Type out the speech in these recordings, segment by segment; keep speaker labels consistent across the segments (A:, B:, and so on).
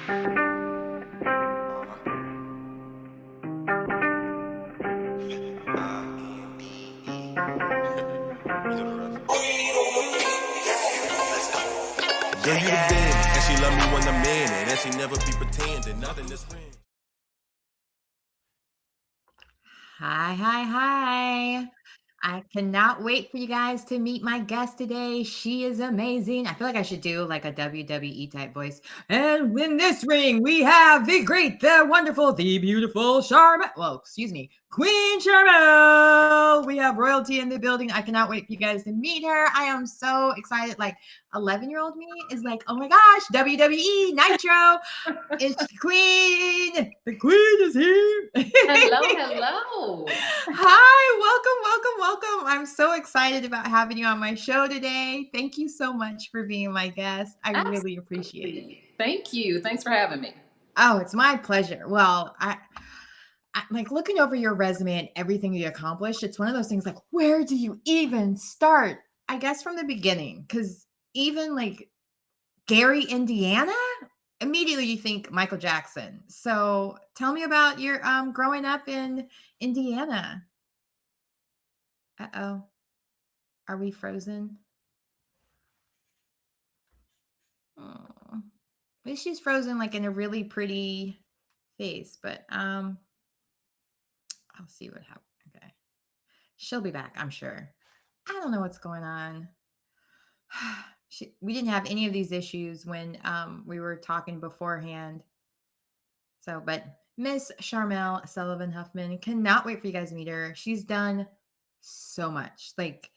A: Girl, you the best, and she love me when I'm in it, and she never be pretending, nothing is real.
B: Hi. I cannot wait for you guys to meet my guest today. She is amazing. I feel like I should do like a WWE type voice. And in this ring, we have the great, the wonderful, the beautiful Sharmell. Well, excuse me, Queen Sharmell. We have royalty in the building. I cannot wait for you guys to meet her. I am so excited. Like 11-year-old me is like, oh my gosh, WWE Nitro. It's Queen. The Queen is here.
C: Hello.
B: Hi, welcome. I'm so excited about having you on my show today. Thank you so much for being my guest. I really appreciate it.
C: Thank you. Thanks for having me.
B: Oh, it's my pleasure. Well, I like looking over your resume and everything you accomplished. It's one of those things like, where do you even start? I guess from the beginning, because even like Gary, Indiana, immediately you think Michael Jackson. So tell me about your growing up in Indiana. Uh-oh. Are we frozen? Oh. Maybe she's frozen like in a really pretty face, but I'll see what happens. Okay. She'll be back, I'm sure. I don't know what's going on. We didn't have any of these issues when we were talking beforehand. So, but Miss Sharmell Sullivan-Huffman, cannot wait for you guys to meet her. She's done so much. Like,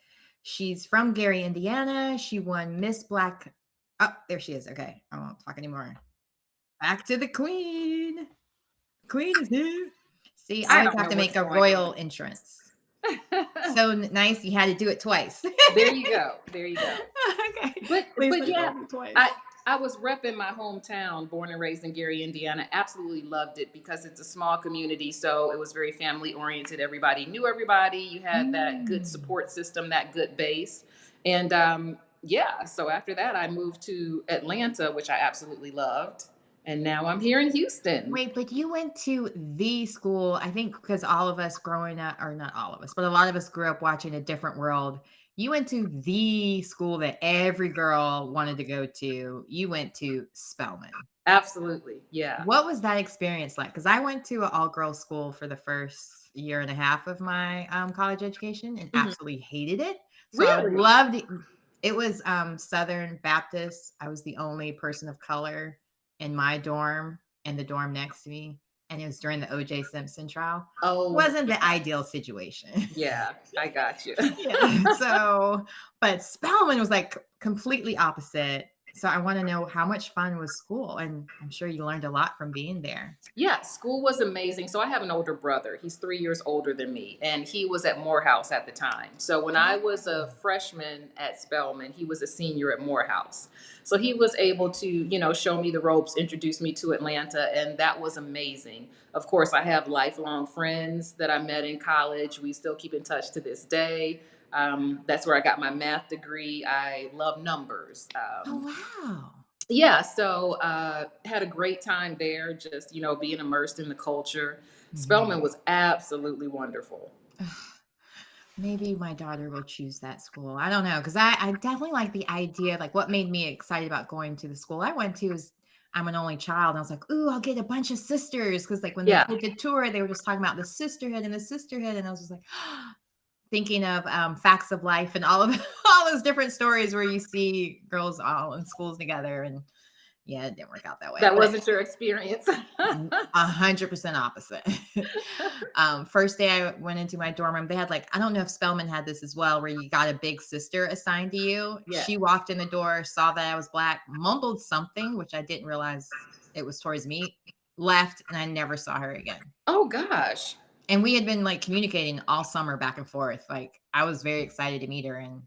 B: she's from Gary, Indiana. She won Miss Black. Oh, there she is. Okay, I won't talk anymore. Back to the Queen. Queen is here. See, I always have to make a royal entrance. So nice, you had to do it twice.
C: There you go.
B: Okay.
C: But yeah, I was repping my hometown, born and raised in Gary, Indiana. Absolutely loved it because it's a small community. So it was very family oriented. Everybody knew everybody. You had that good support system, that good base. And yeah, so after that, I moved to Atlanta, which I absolutely loved. And now I'm here in Houston.
B: Wait, but you went to the school, I think, because all of us growing up, or not all of us, but a lot of us grew up watching A Different World. You went to the school that every girl wanted to go to. You went to Spelman.
C: Absolutely. Yeah.
B: What was that experience like? Because I went to an all-girls school for the first year and a half of my college education and absolutely hated it. So
C: Really?
B: I loved it. It was Southern Baptist. I was the only person of color in my dorm and the dorm next to me. And it was during the O.J. Simpson trial.
C: Oh,
B: Wasn't the ideal situation.
C: yeah, I got you.
B: Yeah. So, but Spelman was like completely opposite. So I want to know, how much fun was school? And I'm sure you learned a lot from being there.
C: Yeah, school was amazing. So I have an older brother. He's 3 years older than me, and he was at Morehouse at the time. So when I was a freshman at Spelman, he was a senior at Morehouse. So he was able to, show me the ropes, introduce me to Atlanta, and that was amazing. Of course, I have lifelong friends that I met in college. We still keep in touch to this day. That's where I got my math degree. I love numbers.
B: Oh, wow.
C: Yeah, so had a great time there, just being immersed in the culture. Spelman was absolutely wonderful.
B: Maybe my daughter will choose that school. I don't know, because I definitely like the idea. Like, what made me excited about going to the school I went to is I'm an only child. And I was like, ooh, I'll get a bunch of sisters. Because like when they did the tour, they were just talking about the sisterhood. And I was just like, thinking of Facts of Life and all those different stories where you see girls all in schools together. And yeah, it didn't work out that way.
C: That wasn't your experience.
B: 100% opposite. First day I went into my dorm room, they had I don't know if Spelman had this as well, where you got a big sister assigned to you. Yeah. She walked in the door, saw that I was Black, mumbled something, which I didn't realize it was towards me, left, and I never saw her again.
C: Oh, gosh.
B: And we had been communicating all summer back and forth. I was very excited to meet her, and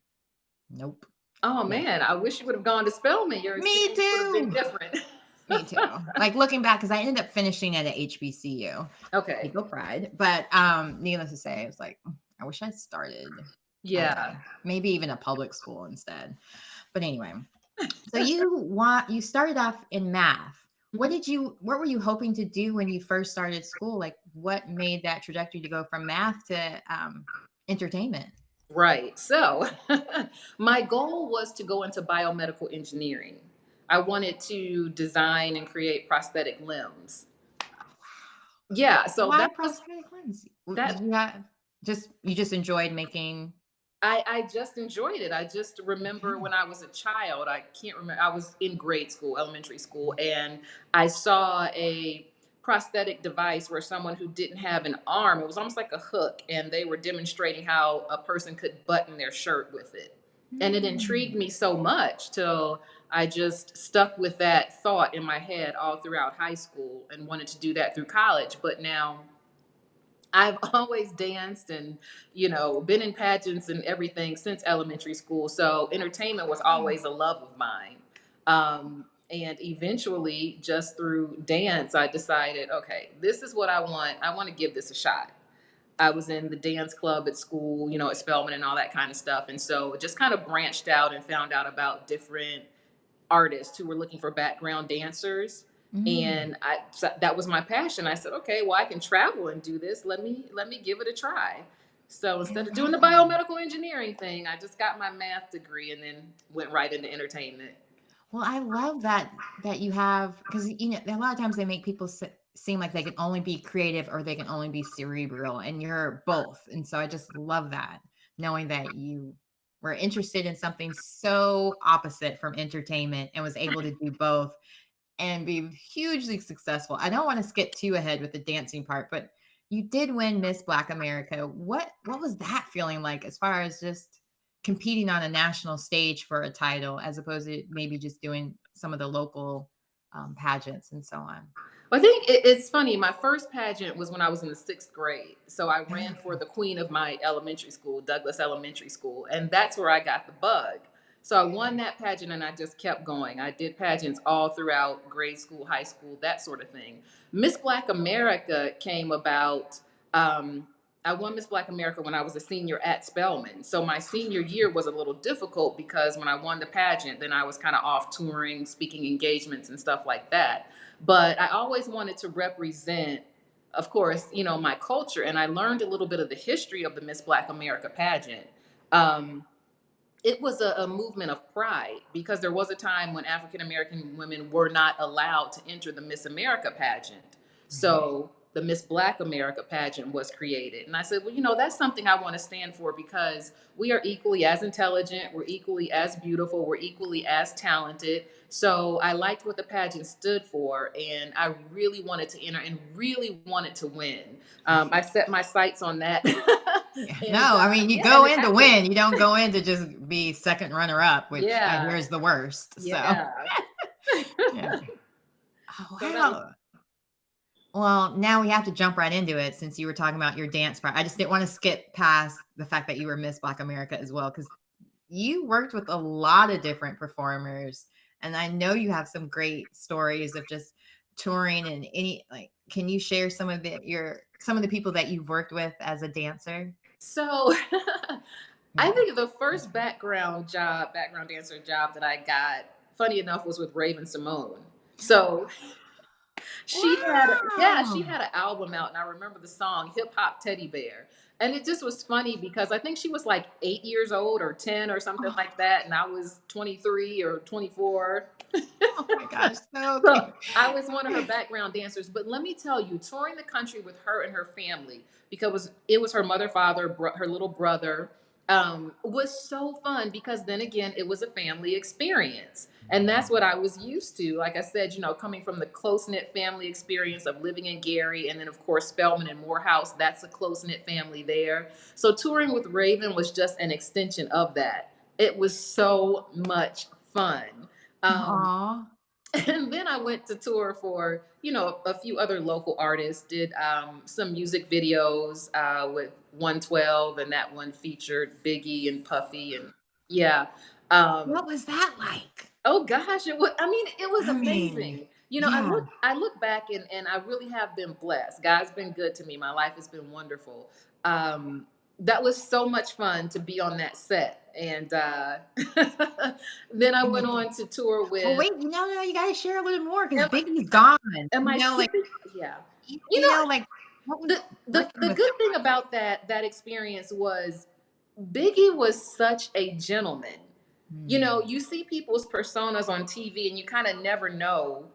B: nope.
C: Oh man, I wish you would have gone to Spelman. Your
B: Me too.
C: Would have been different.
B: Me too. Looking back, because I ended up finishing at a HBCU.
C: Okay.
B: Eagle Pride. But needless to say, I was like, I wish I started.
C: Yeah.
B: Maybe even a public school instead. But anyway, so you started off in math. what were you hoping to do when you first started school? Like what made that trajectory to go from math to entertainment?
C: Right. So my goal was to go into biomedical engineering. I wanted to design and create prosthetic limbs. Yeah. So
B: Why
C: that was
B: prosthetic lens? Did
C: that
B: you have you just enjoyed making
C: I just enjoyed it. I just remember
B: okay.
C: when I was a child, I can't remember, I was in grade school, elementary school, and I saw a prosthetic device where someone who didn't have an arm, it was almost like a hook, and they were demonstrating how a person could button their shirt with it. And it
B: Hmm.
C: intrigued me so much till I just stuck with that thought in my head all throughout high school and wanted to do that through college. But now I've always danced and, been in pageants and everything since elementary school. So entertainment was
B: Oh,
C: always a love of mine. And eventually, just through dance, I decided, okay, this is what I want. I want to give this a shot. I was in the dance club at school, at Spelman and all that kind of stuff. And so it just kind of branched out and found out about different artists who were looking for background dancers,
B: mm.
C: and that was my passion. I said, okay, well, I can travel and do this. Let me give it a try. So
B: I
C: instead of doing
B: love
C: the
B: that.
C: biomedical engineering thing, I just got my math degree and then went right into entertainment.
B: Well, I love that you have because a lot of times they make people seem like they can only be creative or they can only be cerebral, and you're both. And so I just love that, knowing that you were interested in something so opposite from entertainment and was able to do both and be hugely successful. I don't want to skip too ahead with the dancing part, but you did win Miss Black America. What was that feeling like as far as just competing on a national stage for a title as opposed to maybe just doing some of the local pageants and so on?
C: I think it's funny. My first pageant was when I was in the sixth grade. So I ran for
B: Okay.
C: the queen of my elementary school, Douglas Elementary School, and that's where I got the bug. So I won that pageant and I just kept going. I did pageants all throughout grade school, high school, that sort of thing. Miss Black America came about. Um, I won Miss Black America when I was a senior at Spelman. So my senior year was a little difficult because when I won the pageant, then I was kind of off touring, speaking engagements and stuff like that. But I always wanted to represent, of course, my culture. And I learned a little bit of the history of the Miss Black America pageant. Um, it was a movement of pride because there was a time when African American women were not allowed to enter the Miss America pageant.
B: Mhm.
C: So the Miss Black America pageant was created. And I said, well, that's something I want to stand for because we are equally as intelligent, we're equally as beautiful, we're equally as talented. So I liked what the pageant stood for, and I really wanted to enter and really wanted to win. I set my sights on that.
B: Yeah. No,
C: And
B: I mean, you
C: yeah, and
B: go
C: it
B: in to
C: happened.
B: win. You don't go in to just be second runner up, which I
C: Yeah,
B: hear is the worst. So,
C: yeah.
B: yeah. Oh,
C: So that was
B: wow. Well, now we have to jump right into it since you were talking about your dance part. I just didn't want to skip past the fact that you were Miss Black America as well, because you worked with a lot of different performers. And I know you have some great stories of just touring and can you share some of the people that you've worked with as a dancer?
C: so I
B: Yeah.
C: think the first background dancer job that I got, funny enough, was with Raven Symone. So she
B: Wow.
C: had an album out, and I remember the song Hip Hop Teddy Bear. And it just was funny because I think she was like 8 years old or 10 or something
B: Oh,
C: like that. And I was 23 or 24.
B: oh my gosh. So
C: So
B: cute.
C: I was one of her background dancers. But let me tell you, touring the country with her and her family, because it was her mother, father, her little brother, was so fun because then again, it was a family experience. And that's what I was used to. Like I said, coming from the close knit family experience of living in Gary, and then, of course, Spelman and Morehouse, that's a close knit family there. So touring with Raven was just an extension of that. It was so much fun. Um,
B: Aw.
C: and then I went to tour for, a few other local artists, did some music videos with 112, and that one featured Biggie and Puffy. And yeah. Um,
B: What was that like?
C: oh gosh, it was
B: I mean,
C: amazing.
B: yeah.
C: I look back, and I really have been blessed. God's been good to me. My life has been wonderful. Um, that was so much fun to be on that set. And then I
B: And
C: went
B: you,
C: on to tour
B: well,
C: with.
B: wait, no, you got to share a little more because
C: Am,
B: Biggie's gone.
C: am I
B: Like,
C: skipping? Yeah. You
B: you
C: know,
B: know, like what was working
C: the
B: with
C: good thing about that experience was Biggie was such a gentleman. You
B: him?
C: know, you see people's personas on TV and you kind of never know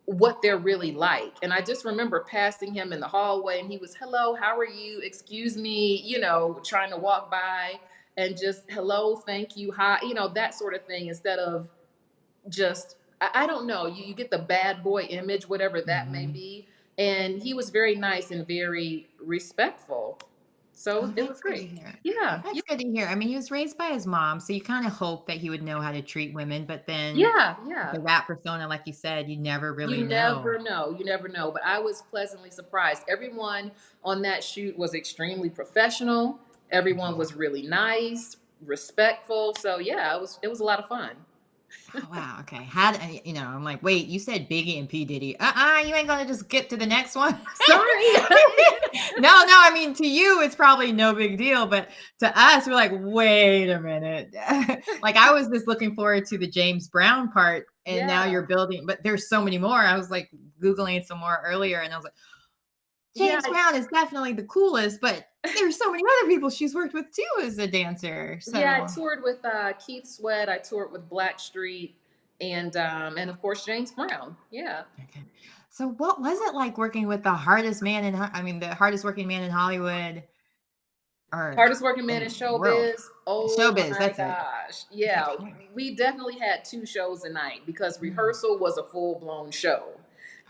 C: what they're really like. And I just remember passing him in the hallway and he was, "Hello, how are you? Excuse me," trying to walk by and just, "Hello, thank you, hi," that sort of thing, instead of just, I don't know, you get the bad boy image, whatever that may
B: Hmm.
C: be. And he was very nice and very respectful. So
B: Oh,
C: it
B: that's
C: was
B: good to
C: great.
B: hear.
C: Yeah.
B: That's good to hear. I mean, he was raised by his mom, so you kind of hope that he would know how to treat women, but then
C: Yeah. Yeah.
B: the rap persona, like you said, you never really
C: You
B: know.
C: never know. You never know. But I was pleasantly surprised. Everyone on that shoot was extremely professional. Everyone
B: Mhm.
C: was really nice, respectful. So yeah, it was a lot of fun.
B: Oh, wow. Okay. I'm like, wait, you said Biggie and P. Diddy. You ain't gonna just get to the next one.
C: Sorry.
B: No, I mean, to you, it's probably no big deal, but to us, we're like, wait a minute. Like, I was just looking forward to the James Brown part, and now
C: Yeah.
B: you're building, but there's so many more. I was like Googling some more earlier, and I was like,
C: Yeah.
B: James Brown is definitely the coolest, but there's so many other people she's worked with too as a dancer.
C: Yeah, I
B: So,
C: toured with Keith Sweat. I toured with Blackstreet, and of course James Brown. Yeah,
B: okay. So what was it like working with the hardest man the hardest working man in Hollywood or
C: hardest working man in
B: in the world?
C: showbiz. Oh
B: Showbiz,
C: my
B: that's it.
C: gosh,
B: It's like
C: yeah.
B: hard.
C: We definitely had two shows a night because
B: Mm,
C: rehearsal was a full blown show,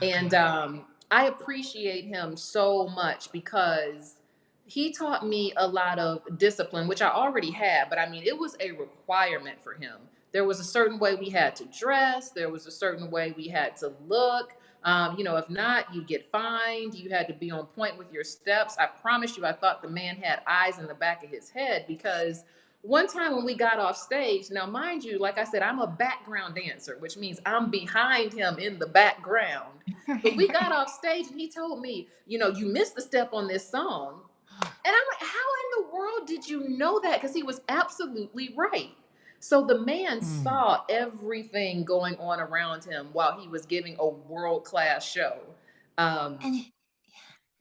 C: and
B: okay.
C: I appreciate him so much because he taught me a lot of discipline, which I already had, but I mean, it was a requirement for him. There was a certain way we had to dress, there was a certain way we had to look. If not, you'd get fined. You had to be on point with your steps. I promise you, I thought the man had eyes in the back of his head because one time when we got off stage, now mind you, like I said, I'm a background dancer, which means I'm behind him in the background. But
B: Right,
C: we got
B: right.
C: off stage and he told me, you missed the step on this song. And I'm like, how in the world did you know that? Because he was absolutely right. So the man
B: Mm.
C: saw everything going on around him while he was giving a world class show. Um,
B: And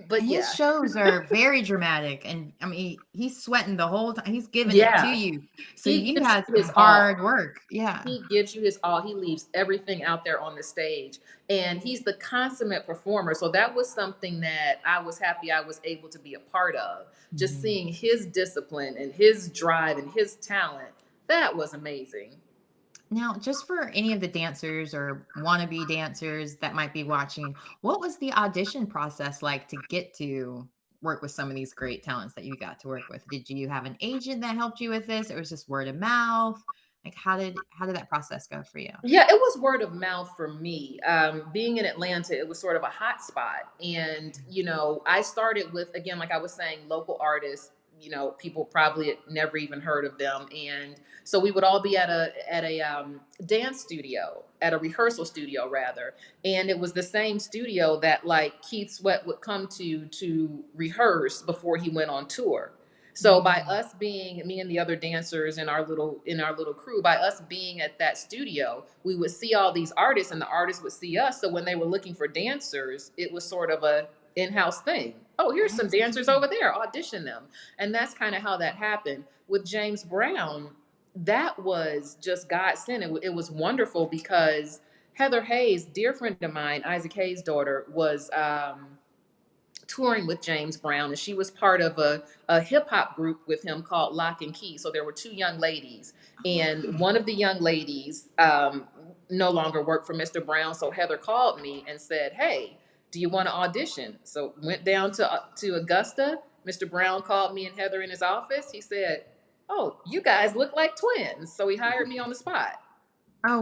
C: but
B: and his
C: yeah,
B: shows are very dramatic, and I mean, he's sweating the whole time. He's giving it to
C: yeah,
B: you. So
C: he
B: you
C: gives
B: had
C: you
B: some
C: his all.
B: hard work. Yeah.
C: He gives you his all. He leaves everything out there on the stage. And he's the consummate performer. So that was something that I was happy I was able to be a part of. Just
B: Mhm.
C: seeing his discipline and his drive and his talent. That was amazing.
B: Now, just for any of the dancers or wannabe dancers that might be watching, what was the audition process like to get to work with some of these great talents that you got to work with? Did you have an agent that helped you with this, or was this word of mouth? Like, how did that process go for you?
C: Yeah, it was word of mouth for me. Being in Atlanta, it was sort of a hot spot. And, I started with, again, like I was saying, local artists, people probably had never even heard of them. And so we would all be at a dance studio, at a rehearsal studio rather. And it was the same studio that like Keith Sweat would come to rehearse before he went on tour. So by
B: Mm,
C: us being me and the other dancers in our little crew, by us being at that studio, we would see all these artists and the artists would see us. So when they were looking for dancers, it was sort of a in-house thing. Oh, here's some
B: that's
C: dancers
B: cool.
C: over there, audition them. And that's kind of how that happened. With James Brown, that was just God sent. It was wonderful because Heather Hayes, dear friend of mine, Isaac Hayes' daughter, was touring with James Brown, and she was part of a hip hop group with him called Lock and Key. So there were two young ladies,
B: Oh,
C: and
B: wow.
C: one of the young ladies no longer worked for Mr. Brown. So Heather called me and said, "Hey, do you want to audition?" So went down to Augusta. Mr. Brown called me and Heather in his office. He said, "Oh, you guys look like twins." So he hired me on the spot.
B: Oh,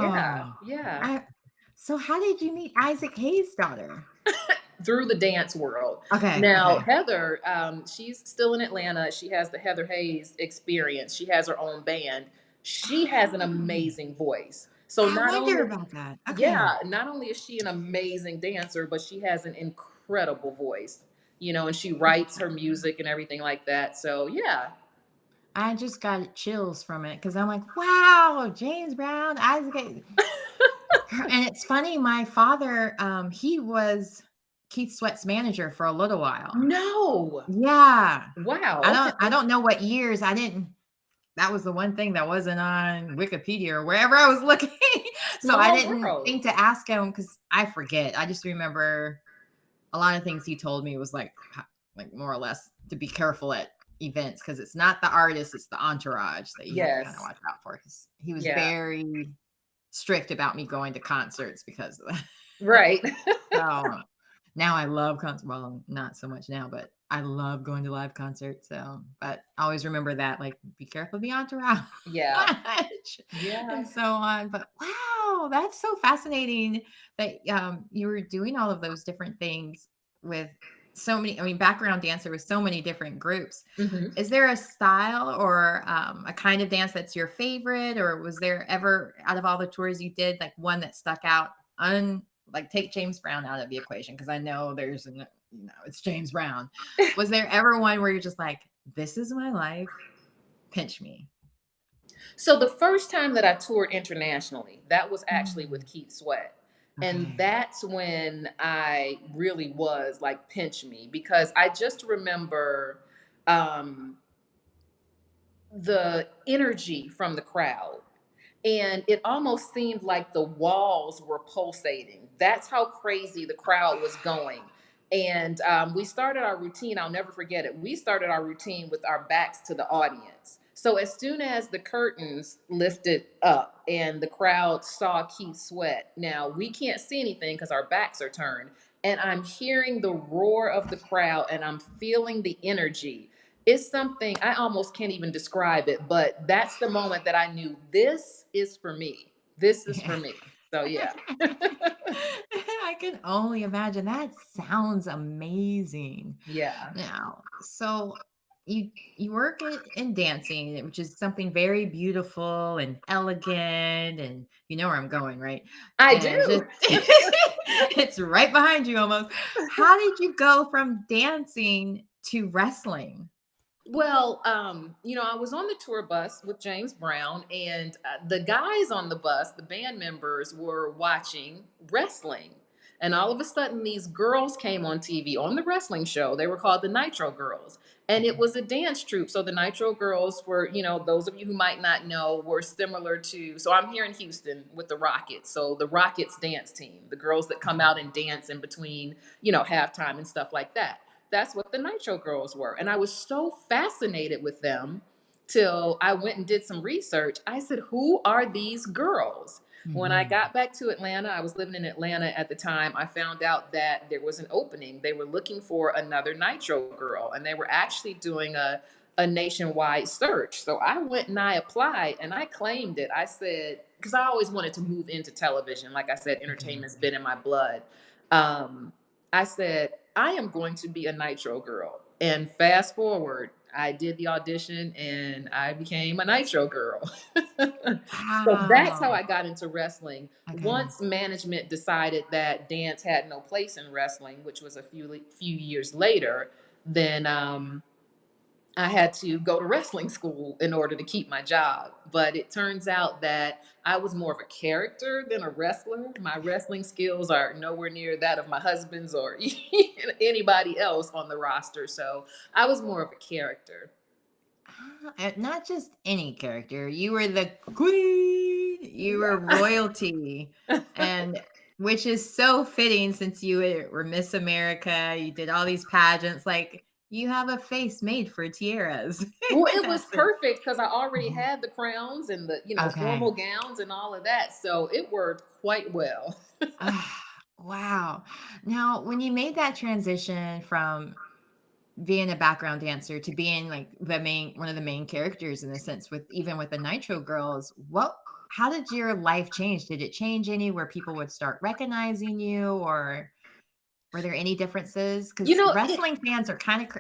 C: Yeah,
B: wow.
C: yeah.
B: I So how did you meet Isaac Hayes' daughter?
C: Through the dance world.
B: Okay,
C: Now,
B: okay.
C: Heather, she's still in Atlanta. She has the Heather Hayes experience. She has her own band. She has an
B: Oh,
C: amazing voice. So
B: I
C: not
B: wonder
C: only,
B: about that. Okay.
C: yeah, not only is she an amazing dancer, but she has an incredible voice. and she writes her music and everything like that. So yeah.
B: I just got chills from it because I'm like, wow, James Brown, Isaac. And it's funny, my father, he was Keith Sweat's manager for a little while.
C: No.
B: Yeah.
C: Wow.
B: I
C: Okay.
B: don't know what years. That was the one thing that wasn't on Wikipedia or wherever I was looking. So I
C: Small
B: didn't
C: world.
B: think to ask him because I forget. I just remember a lot of things he told me was like more or less to be careful at events because it's not the artist, it's the entourage that you have to kind of
C: Yes.
B: watch out for. Because he was
C: Yeah.
B: very strict about me going to concerts because of that.
C: Right.
B: So now I love concerts. Well, not so much now, but I love going to live concerts. So, but I always remember that, like, be careful of the entourage
C: Yeah. Yeah.
B: and so on. But wow, that's so fascinating that you were doing all of those different things with so many. I mean, background dancer with so many different groups.
C: Hmm.
B: Is there a style or a kind of dance that's your favorite, or was there ever out of all the tours you did, like one that stuck out? Like take James Brown out of the equation because I know it's James Brown. Was there ever one where you're just like, this is my life, pinch me?
C: So the first time that I toured internationally, that was actually with
B: Mm,
C: Keith Sweat. And
B: okay.
C: that's when I really was like, pinch me, because I just remember um, the energy from the crowd. And it almost seemed like the walls were pulsating. That's how crazy the crowd was going. And we started our routine. I'll never forget it. We started our routine with our backs to the audience. So as soon as the curtains lifted up and the crowd saw Keith Sweat, now we can't see anything because our backs are turned. And I'm hearing the roar of the crowd and I'm feeling the energy. It's something I almost can't even describe it, but that's the moment that I knew this is for me. This is
B: Yeah.
C: for me. So yeah.
B: I can only imagine. That sounds amazing.
C: Yeah.
B: Now, so you work in dancing, which is something very beautiful and elegant, and you know where I'm going, right?
C: I
B: And just
C: do.
B: it's right behind you almost. How did you go from dancing to wrestling?
C: Well, I was on the tour bus with James Brown, and the guys on the bus, the band members, were watching wrestling. And all of a sudden, these girls came on TV on the wrestling show. They were called the Nitro Girls. And it
B: Okay.
C: was a dance troupe. So the Nitro Girls were, those of you who might not know, were similar to. So I'm here in Houston with the Rockets. So the Rockets dance team, the girls that come
B: Okay.
C: out and dance in between, halftime and stuff like that. That's what the Nitro Girls were. And I was so fascinated with them till I went and did some research. I said, who are these girls? When I
B: Mhm.
C: got back to Atlanta, I was living in Atlanta at the time. I found out that there was an opening. They were looking for another Nitro girl, and they were actually doing a nationwide search. So I went and I applied and I claimed it. I said, because I always wanted to move into television. Like I said,
B: Okay.
C: entertainment's been in my blood. Um, I said, I am going to be a Nitro girl. And fast forward, I did the audition and I became a Nitro girl. So that's how
B: Wow.
C: I got into wrestling.
B: Okay.
C: Once management decided that dance had no place in wrestling, which was a few years later, then I had to go to wrestling school in order to keep my job. But it turns out that I was more of a character than a wrestler. My wrestling skills are nowhere near that of my husband's or anybody else on the roster. So I was more of a character.
B: Not just any character. You were the queen. You were royalty, and which is so fitting since you were Miss America. You did all these pageants. Like you have a face made for tiaras.
C: Well,
B: In
C: it was
B: that sense.
C: perfect because I already
B: Mhm.
C: had the crowns and the,
B: Okay.
C: formal gowns and all of that. So it worked quite well.
B: Ah, wow. Now, when you made that transition from being a background dancer to being like one of the main characters in a sense with even with the Nitro Girls, how did your life change? Did it change any where people would start recognizing you, or were there any differences?
C: You
B: Because
C: know, it,
B: wrestling fans are kind of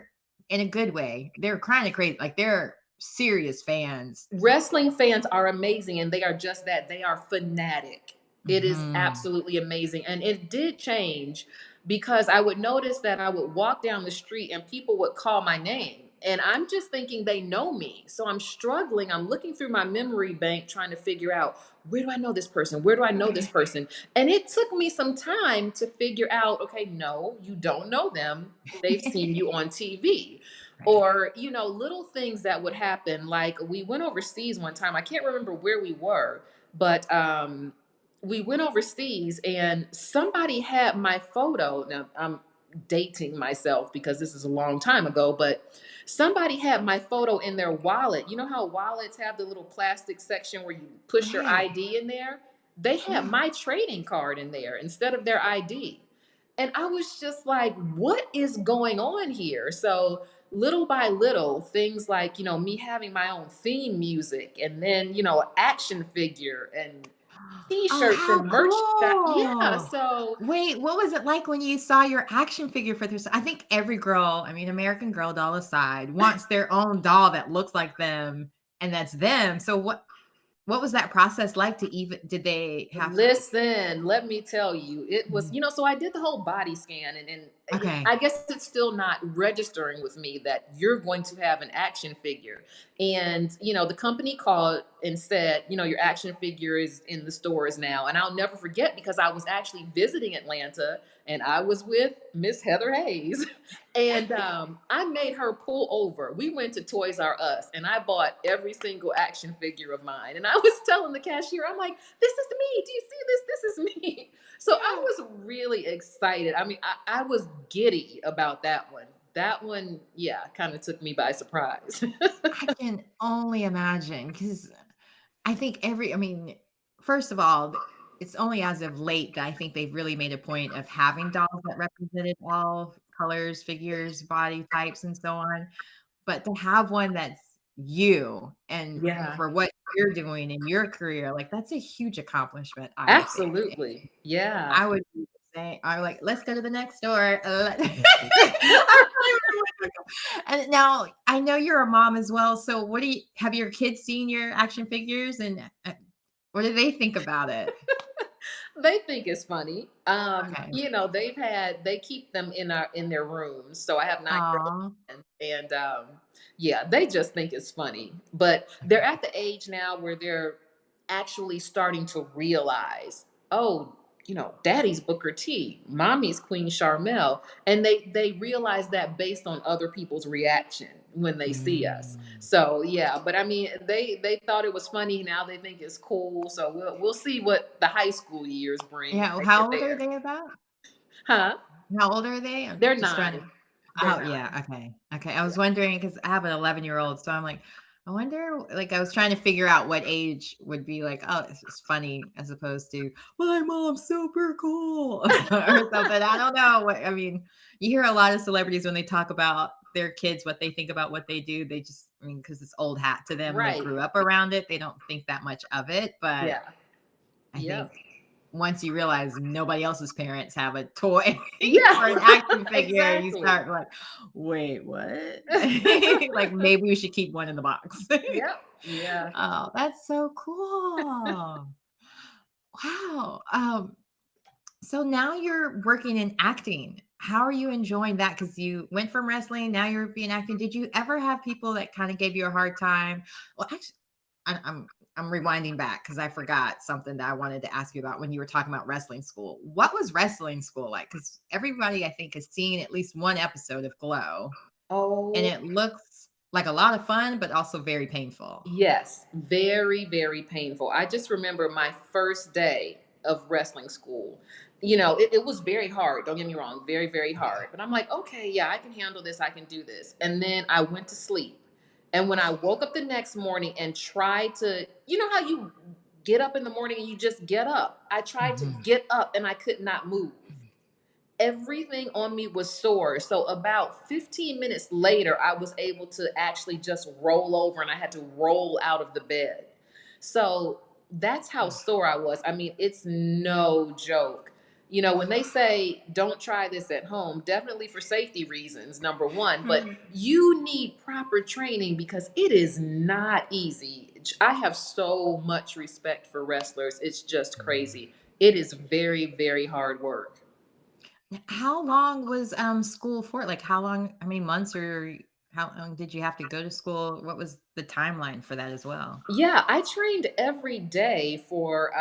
B: in a good way. They're kind of crazy. Like they're serious fans.
C: Wrestling fans are amazing and they are just that. They are fanatic. It is
B: Hmm.
C: absolutely amazing. And it did change because I would notice that I would walk down the street and people would call my name. And I'm just thinking they know me. So I'm struggling. I'm looking through my memory bank trying to figure out, where do I know this person? Where do I know this person? And it took me some time to figure out, okay, no, you don't know them. They've seen you on TV.
B: Right.
C: Or, little things that would happen. Like we went overseas one time. I can't remember where we were, but we went overseas and somebody had my photo. Now I'm dating myself because this is a long time ago, but somebody had my photo in their wallet. You know how wallets have the little plastic section where you push your
B: Right.
C: ID in there? They had
B: Yeah.
C: my trading card in there instead of their ID. And I was just like, what is going on here? So little by little, things like, me having my own theme music and then, action figure and
B: Oh,
C: t-shirts
B: how
C: and merch. Yeah.
B: cool.
C: So
B: Wait, what was it like when you saw your action figure for this? I think every girl, I mean, American Girl doll aside, wants their own doll that looks like them and that's them. So what was that process like to even did they have
C: listen, let me tell you, it was,
B: Mhm.
C: so I did the whole body scan and
B: Okay.
C: I guess it's still not registering with me that you're going to have an action figure. And, the company called and said, your action figure is in the stores now. And I'll never forget because I was actually visiting Atlanta and I was with Miss Heather Hayes. And I made her pull over. We went to Toys R Us and I bought every single action figure of mine. And I was telling the cashier, I'm like, this is me. Do you see this? This is me. So I
B: Yeah.
C: was really excited. I mean, I was giddy about that one. That one, yeah, kind of took me by surprise.
B: I can only imagine because I think I mean, first of all, it's only as of late that I think they've really made a point of having dolls that represented all colors, figures, body types, and so on. But to have one that's you and
C: Yeah,
B: for what you're doing in your career, like that's a huge accomplishment, I would think.
C: absolutely. Yeah.
B: I would be the same. I like, let's go to the next door. I really would. And now I know you're a mom as well. So what do you have your kids seen your action figures and what do they think about it?
C: They think it's funny.
B: Okay.
C: They keep them in their rooms. So I have 9-year-old
B: Aw.
C: and yeah, they just think it's funny. But they're at the age now where they're actually starting to realize, oh, daddy's Booker T, mommy's Queen Sharmell. And they realize that based on other people's reaction when they see us.
B: Mm.
C: So yeah, but I mean, they thought it was funny. Now they think it's cool. So we'll see what the high school years bring when
B: Yeah.
C: they
B: How
C: get
B: old are
C: there.
B: they about?
C: Huh?
B: How old are they? I'm
C: They're
B: just trying to
C: 9. They're
B: Oh, yeah,
C: 9.
B: okay, okay, I
C: Yeah.
B: was wondering because I have an 11-year-old, so I'm like, I wonder like, I was trying to figure out what age would be like, "Oh, this is funny," as opposed to, "My mom's super cool," or something, I don't know what I mean, you hear a lot of celebrities when they talk about their kids, what they think about what they do, they just I mean, because it's old hat to them, they
C: Right.
B: grew up around it, they don't think that much of it, but
C: Yeah.
B: I think
C: Yep.
B: once you realize nobody else's parents have a toy
C: Yeah.
B: or an action figure, you
C: Exactly.
B: start like, "Wait, what?" Like, maybe we should keep one in the box.
C: Yep. Yeah.
B: Oh, that's so cool. Wow. So now you're working in acting. How are you enjoying that? Because you went from wrestling, now you're being acting. Did you ever have people that kind of gave you a hard time? Well, actually, I'm rewinding back because I forgot something that I wanted to ask you about when you were talking about wrestling school. What was wrestling school like? Because everybody I think has seen at least one episode of Glow, and
C: Oh,
B: it looks like a lot of fun, but also very painful.
C: yes, very, very painful. I just remember my first day of wrestling school. It was very hard. Don't get me wrong, very, very
B: Yeah.
C: hard. But I'm like, okay, yeah, I can handle this. I can do this. And then I went to sleep. And when I woke up the next morning and tried to, how you get up in the morning and you just get up? I tried to
B: Mhm.
C: get up and I could not move. Everything on me was sore. So about 15 minutes later, I was able to actually just roll over and I had to roll out of the bed. So that's how sore I was. I mean, it's no joke. When they say don't try this at home, definitely for safety reasons, number one, but
B: Right.
C: you need proper training because it is not easy. I have so much respect for wrestlers. It's just crazy. It is very, very hard work.
B: How long was school for? Like how many months or how long did you have to go to school? What was the timeline for that as well?
C: Yeah, I trained every day for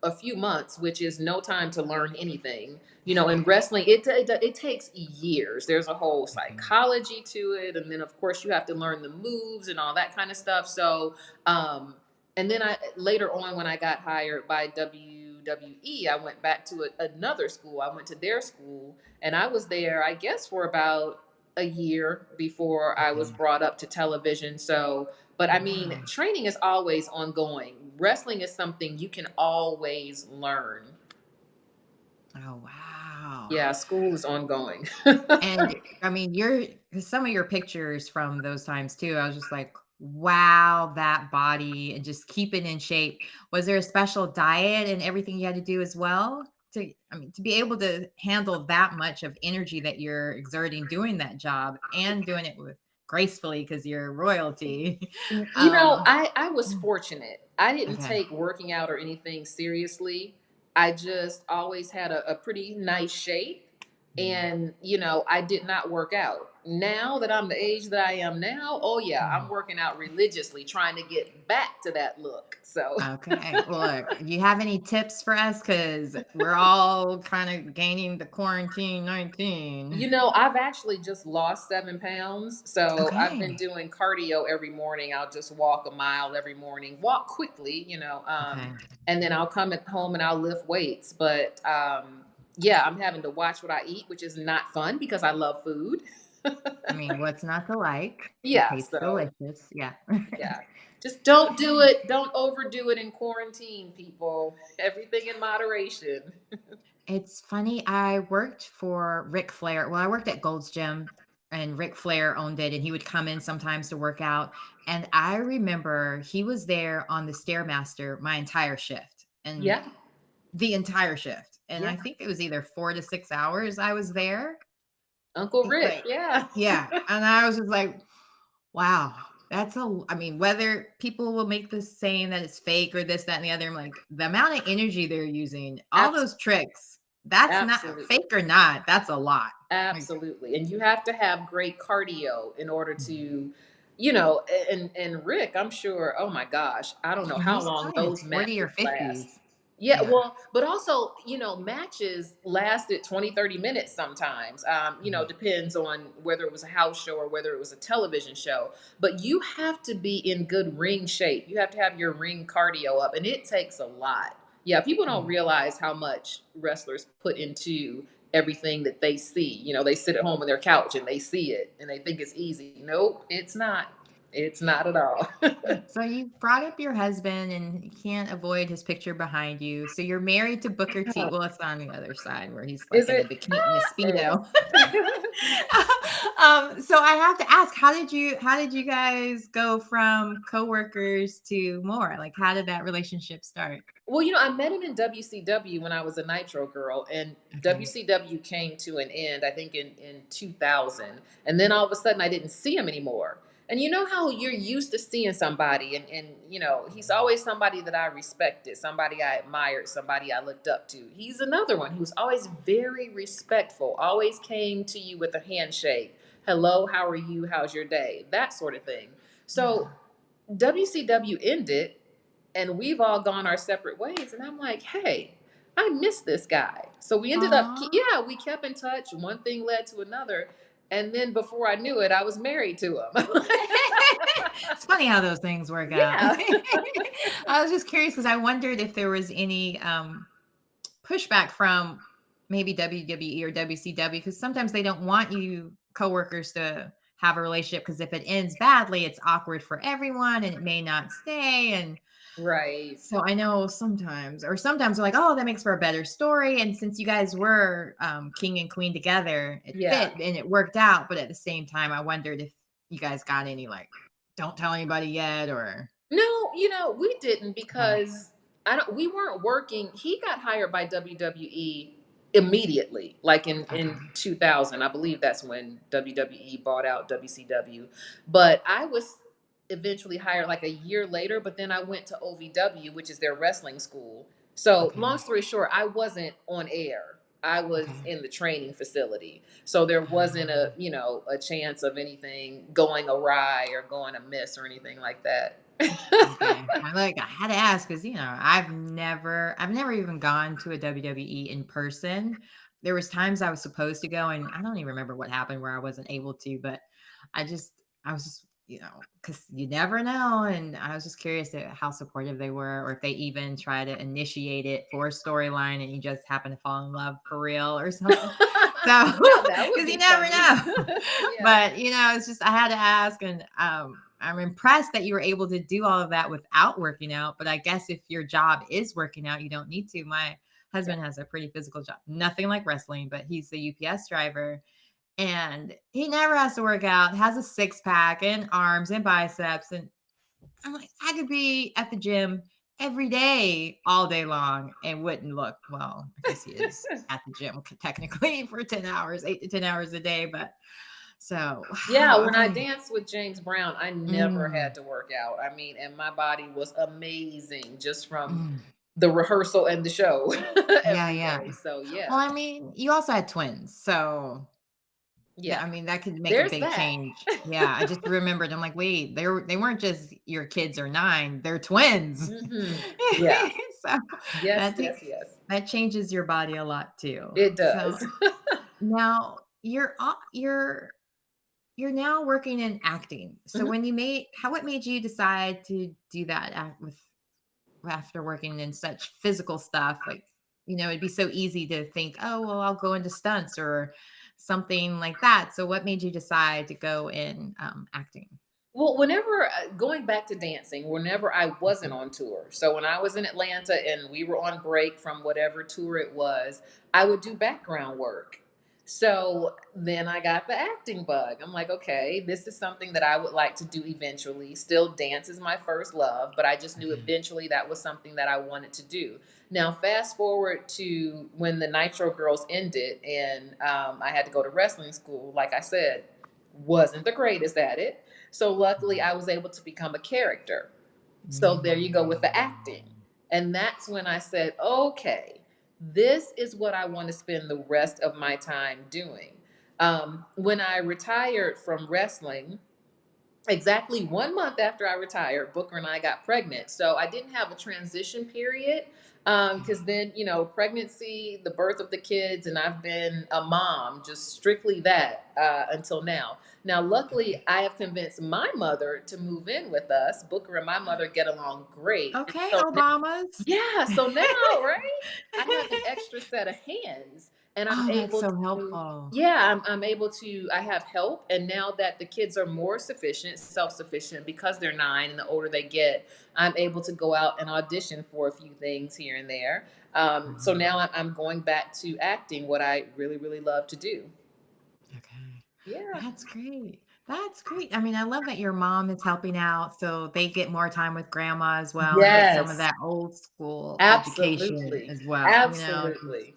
C: a few months, which is no time to learn anything. You know, in wrestling, it takes years. There's a whole
B: Mhm.
C: psychology to it, and then of course you have to learn the moves and all that kind of stuff. So, um, and then I later on when I got hired by WWE, I went back to another school. I went to their school, and I was there, I guess, for about a year before I was
B: Mhm.
C: brought up to television. So but I mean,
B: Wow.
C: training is always ongoing. Wrestling is something you can always learn.
B: Oh, wow.
C: Yeah, school is ongoing.
B: And I mean, 'cause some of your pictures from those times too, I was just like, wow, that body and just keep it in shape. Was there a special diet and everything you had to do as well? I mean, to be able to handle that much of energy that you're exerting doing that job and doing it with gracefully because you're royalty.
C: You know,
B: um,
C: I was
B: mm,
C: fortunate. I didn't
B: okay.
C: take working out or anything seriously. I just always had a pretty nice shape.
B: Mm,
C: And, you know, I did not work out. Now that I'm the age that I am now, oh yeah, I'm
B: mm.
C: working out religiously, trying to get back to that look. So
B: Okay. Well, look, you have any tips for us? Because we're all kind of gaining the quarantine 19.
C: you know, I've actually just lost 7 pounds. So I've been
B: Okay.
C: doing cardio every morning. I'll just walk a mile every morning, walk quickly,
B: Okay.
C: and then I'll come at home and I'll lift weights. But yeah, I'm having to watch what I eat, which is not fun because I love food.
B: I mean, what's not to like? It
C: Yeah.
B: tastes
C: So
B: delicious. Yeah.
C: yeah, just don't do it. Don't overdo it in quarantine, people. Everything in moderation.
B: It's funny. I worked for Ric Flair. Well, I worked at Gold's Gym and Ric Flair owned it and he would come in sometimes to work out. And I remember he was there on the Stairmaster my entire shift. And
C: Yeah.
B: the entire shift. And
C: Yeah.
B: I think it was either 4 to 6 hours I was there.
C: Uncle Rick.
B: Like,
C: Yeah.
B: yeah, and I was just like, "Wow, I mean, whether people will make this saying that it's fake or this, that, and the other, I'm like, the amount of energy they're using, all those tricks, that's not
C: Absolutely.
B: fake or not, that's a lot." Like,
C: Absolutely. And you have to have great cardio in order
B: mhm,
C: to, and Rick, I'm sure, oh my gosh, I don't know
B: and
C: how
B: he's
C: long
B: probably in his
C: those
B: 40
C: matches
B: or
C: last.
B: 50s.
C: Yeah,
B: Yeah.
C: well, but also, matches lasted 20, 30 minutes sometimes.
B: Mhm,
C: Depends on whether it was a house show or whether it was a television show. But you have to be in good ring shape. You have to have your ring cardio up, and it takes a lot. Yeah, people don't
B: mm.
C: realize how much wrestlers put into everything that they see. They sit at home on their couch and they see it and they think it's easy. Nope, it's not. It's not at all.
B: So you brought up your husband, and you can't avoid his picture behind you. So you're married to Booker T. Well, it's on the other side where he's like
C: Is
B: in a
C: it?
B: bikini, in a speedo.
C: Oh.
B: So I have to ask, how did you guys go from coworkers to more? Like, how did that relationship start?
C: Well, I met him in WCW when I was a Nitro girl, and
B: Okay.
C: WCW came to an end, I think, in 2000. And then all of a sudden, I didn't see him anymore. And you know how you're used to seeing somebody, and he's always somebody that I respected, somebody I admired, somebody I looked up to. He's another one who's always very respectful, always came to you with a handshake. Hello, how are you? How's your day? That sort of thing. So
B: Yeah.
C: WCW ended and we've all gone our separate ways. And I'm like, hey, I miss this guy. So we ended up,
B: Aw.
C: yeah, we kept in touch. One thing led to another. And then before I knew it, I was married to him.
B: It's funny how those things work out.
C: Yeah.
B: I was just curious because I wondered if there was any pushback from maybe WWE or WCW because sometimes they don't want you coworkers to have a relationship because if it ends badly, it's awkward for everyone and it may not stay. And
C: Right.
B: so I know sometimes they're like, oh, that makes for a better story. And since you guys were king and queen together, it
C: Yeah.
B: fit and it worked out. But at the same time, I wondered if you guys got any like, don't tell anybody yet or
C: No, we didn't
B: okay.
C: because we weren't working. He got hired by WWE immediately, like in
B: Okay.
C: 2000. I believe that's when WWE bought out WCW. But I was eventually hired like a year later, but then I went to OVW, which is their wrestling school. So long
B: Okay.
C: story short, I wasn't on air. I was
B: Okay.
C: in the training facility. So there wasn't a,
B: Um,
C: you know, a chance of anything going awry or going amiss or anything like that.
B: okay. I had to ask because I've never even gone to a WWE in person. There was times I was supposed to go, and I don't even remember what happened where I wasn't able to. But I was just, because you never know, and I was just curious at how supportive they were, or if they even try to initiate it for a storyline, and you just happen to fall in love for real or something. So,
C: Now that would
B: because you
C: be
B: never
C: funny.
B: know.
C: Yeah.
B: But it's just I had to ask, and I'm impressed that you were able to do all of that without working out. But I guess if your job is working out, you don't need to. My
C: Yeah.
B: husband has a pretty physical job, nothing like wrestling, but he's a UPS driver, and he never has to work out. Has a six pack and arms and biceps, and I'm like, I could be at the gym every day, all day long, and wouldn't look well. I guess he is at the gym technically for 10 hours, 8 to 10 hours a day. But so,
C: Yeah,
B: wow,
C: when I
B: okay.
C: danced with James Brown, I never
B: Mm,
C: had to work out. I mean, and my body was amazing just from
B: mm.
C: the rehearsal and the show
B: Yeah,
C: every
B: yeah.
C: day. So yeah.
B: Well, I mean, you also had twins, so
C: Yeah.
B: I mean, that could make a
C: There's
B: big
C: that.
B: change. Yeah, I just remembered. I'm like, wait, they weren't just your kids are 9, they're twins.
C: Hmm. Yeah.
B: So
C: Yes,
B: that
C: yes,
B: takes
C: yes.
B: that changes your body a lot too.
C: It
B: So
C: does.
B: now you're now working in acting. So
C: Mhm.
B: what made you decide to do that with after working in such physical stuff, like, it'd be so easy to think, oh, well, I'll go into stunts or something like that. So, what made you decide to go in acting?
C: Well, whenever going back to dancing, whenever I wasn't on tour, so when I was in Atlanta and we were on break from whatever tour it was, I would do background work. So then I got the acting bug. I'm like, okay, this is something that I would like to do eventually. Still, dance is my first love, but I just knew
B: Okay.
C: eventually that was something that I wanted to do. Now, fast forward to when the Nitro Girls ended and I had to go to wrestling school. Like I said, wasn't the greatest at it, so luckily, I was able to become a character. So there you go with the acting.
B: Mm.
C: And that's when I said, okay, this is what I want to spend the rest of my time doing. When I retired from wrestling, exactly 1 month after I retired, Booker and I got pregnant. So I didn't have a transition period because then, you know, pregnancy, the birth of the kids, and I've been a mom, just strictly that until now. Now, luckily, I have convinced my mother to move in with us. Booker and my mother get along great. And
B: Okay,
C: so
B: Obamas.
C: yeah, so now, right? I have an extra set of hands and I'm
B: Oh, that's
C: able
B: so
C: to,
B: helpful.
C: yeah, I'm able to, I have help. And now that the kids are more sufficient, self sufficient because they're 9 and the older they get, I'm able to go out and audition for a few things here and there. So
B: Mhm.
C: now I'm going back to acting, what I really, really love to do.
B: Okay.
C: Yeah.
B: That's great. That's great. I mean, I love that your mom is helping out so they get more time with grandma as well and get some of
C: Yes,
B: that old school education
C: absolutely.
B: as well. 'Cause
C: Absolutely.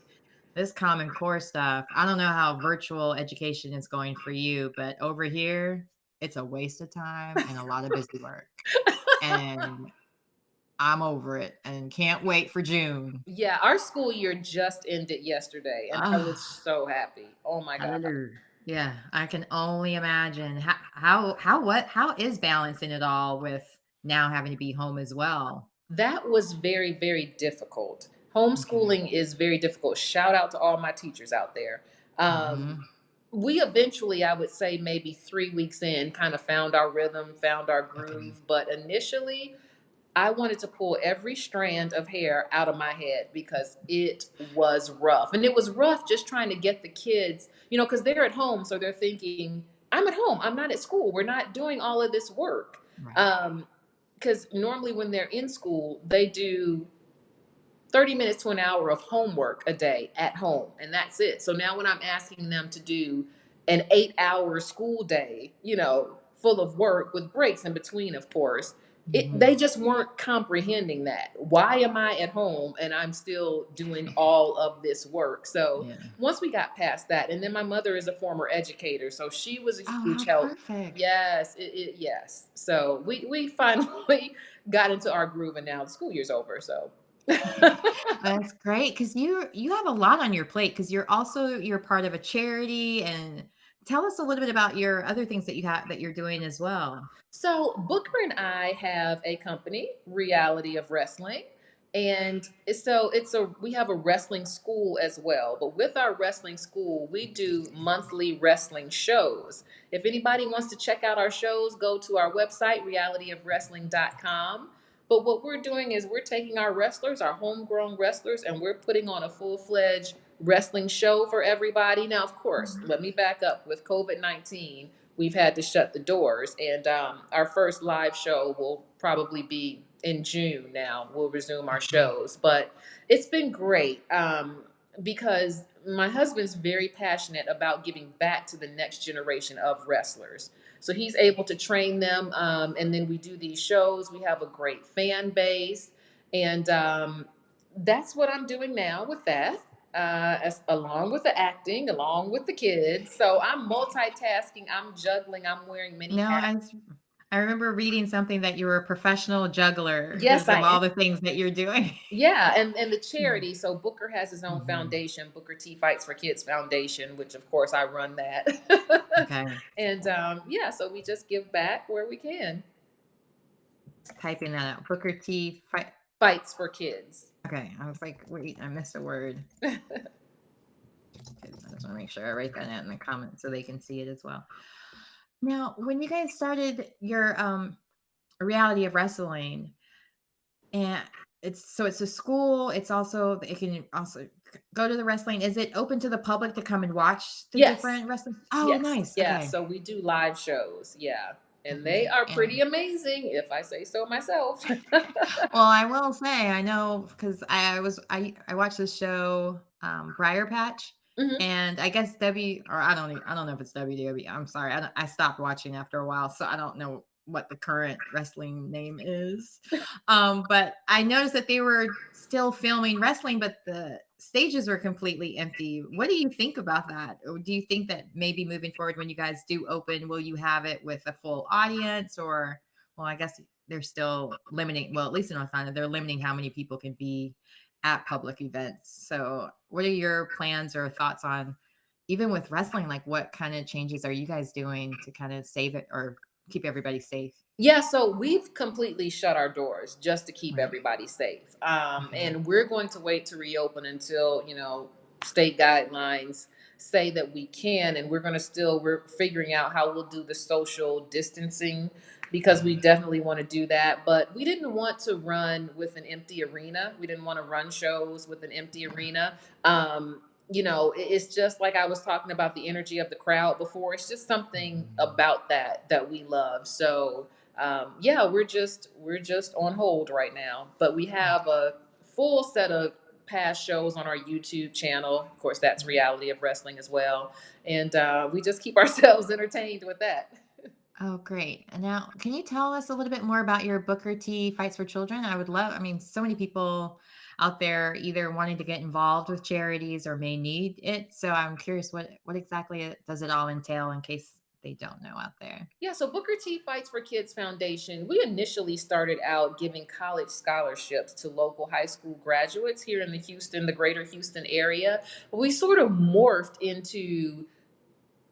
B: this Common Core stuff, I don't know how virtual education is going for you, but over here, it's a waste of time and a lot of busy work. And I'm over it and can't wait for June.
C: Yeah, our school year just ended yesterday, and I was
B: Ah,
C: so happy. Oh my God.
B: hallelujah. Yeah, I can only imagine how is balancing it all with now having to be home as well.
C: That was very, very difficult.
B: Okay.
C: Homeschooling is very difficult. Shout out to all my teachers out there. Um,
B: Mhm.
C: we eventually, I would say, maybe 3 weeks in, kind of found our rhythm, found our
B: Okay.
C: groove. But initially, I wanted to pull every strand of hair out of my head because it was rough. And it was rough just trying to get the kids, you know, because they're at home. So they're thinking, I'm at home. I'm not at school. We're not doing all of this work.
B: Right.
C: Um, because normally when they're in school, they do 30 minutes to an hour of homework a day at home, and that's it. So now when I'm asking them to do an 8-hour school day, you know, full of work with breaks in between, of course, they
B: Mhm.
C: just weren't comprehending that. Why am I at home and I'm still doing all of this work? So
B: Yeah.
C: once we got past that, and then my mother is a former educator, so she was a
B: Oh,
C: huge
B: how
C: help.
B: perfect.
C: Yes, yes. So we finally got into our groove, and now the school year's over. So
B: That's great because you have a lot on your plate because you're part of a charity and tell us a little bit about your other things that you have that you're doing as well.
C: So Booker and I have a company, Reality of Wrestling. And we have a wrestling school as well. But with our wrestling school, we do monthly wrestling shows. If anybody wants to check out our shows, go to our website, realityofwrestling.com. But what we're doing is we're taking our wrestlers, our homegrown wrestlers, and we're putting on a full-fledged wrestling show for everybody. Now, of course,
B: Mhm.
C: let me back up. With COVID-19, we've had to shut the doors, and our first live show will probably be in June. Now we'll resume our
B: Okay.
C: shows, but it's been great, because my husband's very passionate about giving back to the next generation of wrestlers. So he's able to train them, and then we do these shows. We have a great fan base, and that's what I'm doing now with that, along with the acting, along with the kids. So I'm multitasking, I'm juggling, I'm wearing many
B: No,
C: hats.
B: I remember reading something that you were a professional juggler
C: Yes,
B: because
C: I
B: of
C: am.
B: all the things that you're doing.
C: Yeah, and the
B: Mm.
C: charity. So Booker has his own
B: Mhm.
C: foundation, Booker T Fights for Kids Foundation, which of course I run that.
B: Okay.
C: And yeah, so we just give back where we can.
B: Typing that out. Booker T.
C: Fights for kids.
B: Okay. I was like, wait, I missed a word. I just want to make sure I write that out in the comments so they can see it as well. Now, when you guys started your reality of wrestling, and it's a school, it's also it can also go to the wrestling. Is it open to the public to come and watch the
C: Yes.
B: different wrestling? Oh,
C: Yes.
B: nice.
C: Yeah.
B: Okay.
C: So we do live shows. Yeah. And they
B: Okay.
C: are
B: And
C: pretty amazing, if I say so myself.
B: well, I will say I know because I watched this show, Briar Patch,
C: Hmm.
B: and I guess or I don't know if it's WWE. I'm sorry, I stopped watching after a while, so I don't know what the current wrestling name is. But I noticed that they were still filming wrestling, but the stages were completely empty. What do you think about that? Or do you think that maybe moving forward, when you guys do open, will you have it with a full audience or? Well, I guess they're still limiting, well, at least in North Carolina, they're limiting how many people can be at public events. So, what are your plans or thoughts on even with wrestling? Like, what kind of changes are you guys doing to kind of save it or keep everybody safe?
C: Yeah, so we've completely shut our doors just to keep
B: Right.
C: everybody safe.
B: Okay.
C: And we're going to wait to reopen until, state guidelines say that we can. And we're figuring out how we'll do the social distancing because we definitely want to do that. But we didn't want to run with an empty arena. We didn't want to run shows with an empty arena. It's just like I was talking about the energy of the crowd before. It's just something about that we love. So yeah, we're just on hold right now, but we have a full set of past shows on our YouTube channel. Of course, that's Reality of Wrestling as well, and we just keep ourselves entertained with that.
B: Oh, great. And now, can you tell us a little bit more about your Booker T Fights for Children? I mean, so many people out there either wanting to get involved with charities or may need it. So I'm curious what exactly does it all entail in case they don't know out there?
C: Yeah, so Booker T Fights for Kids Foundation, we initially started out giving college scholarships to local high school graduates here in the greater Houston area. We sort of morphed into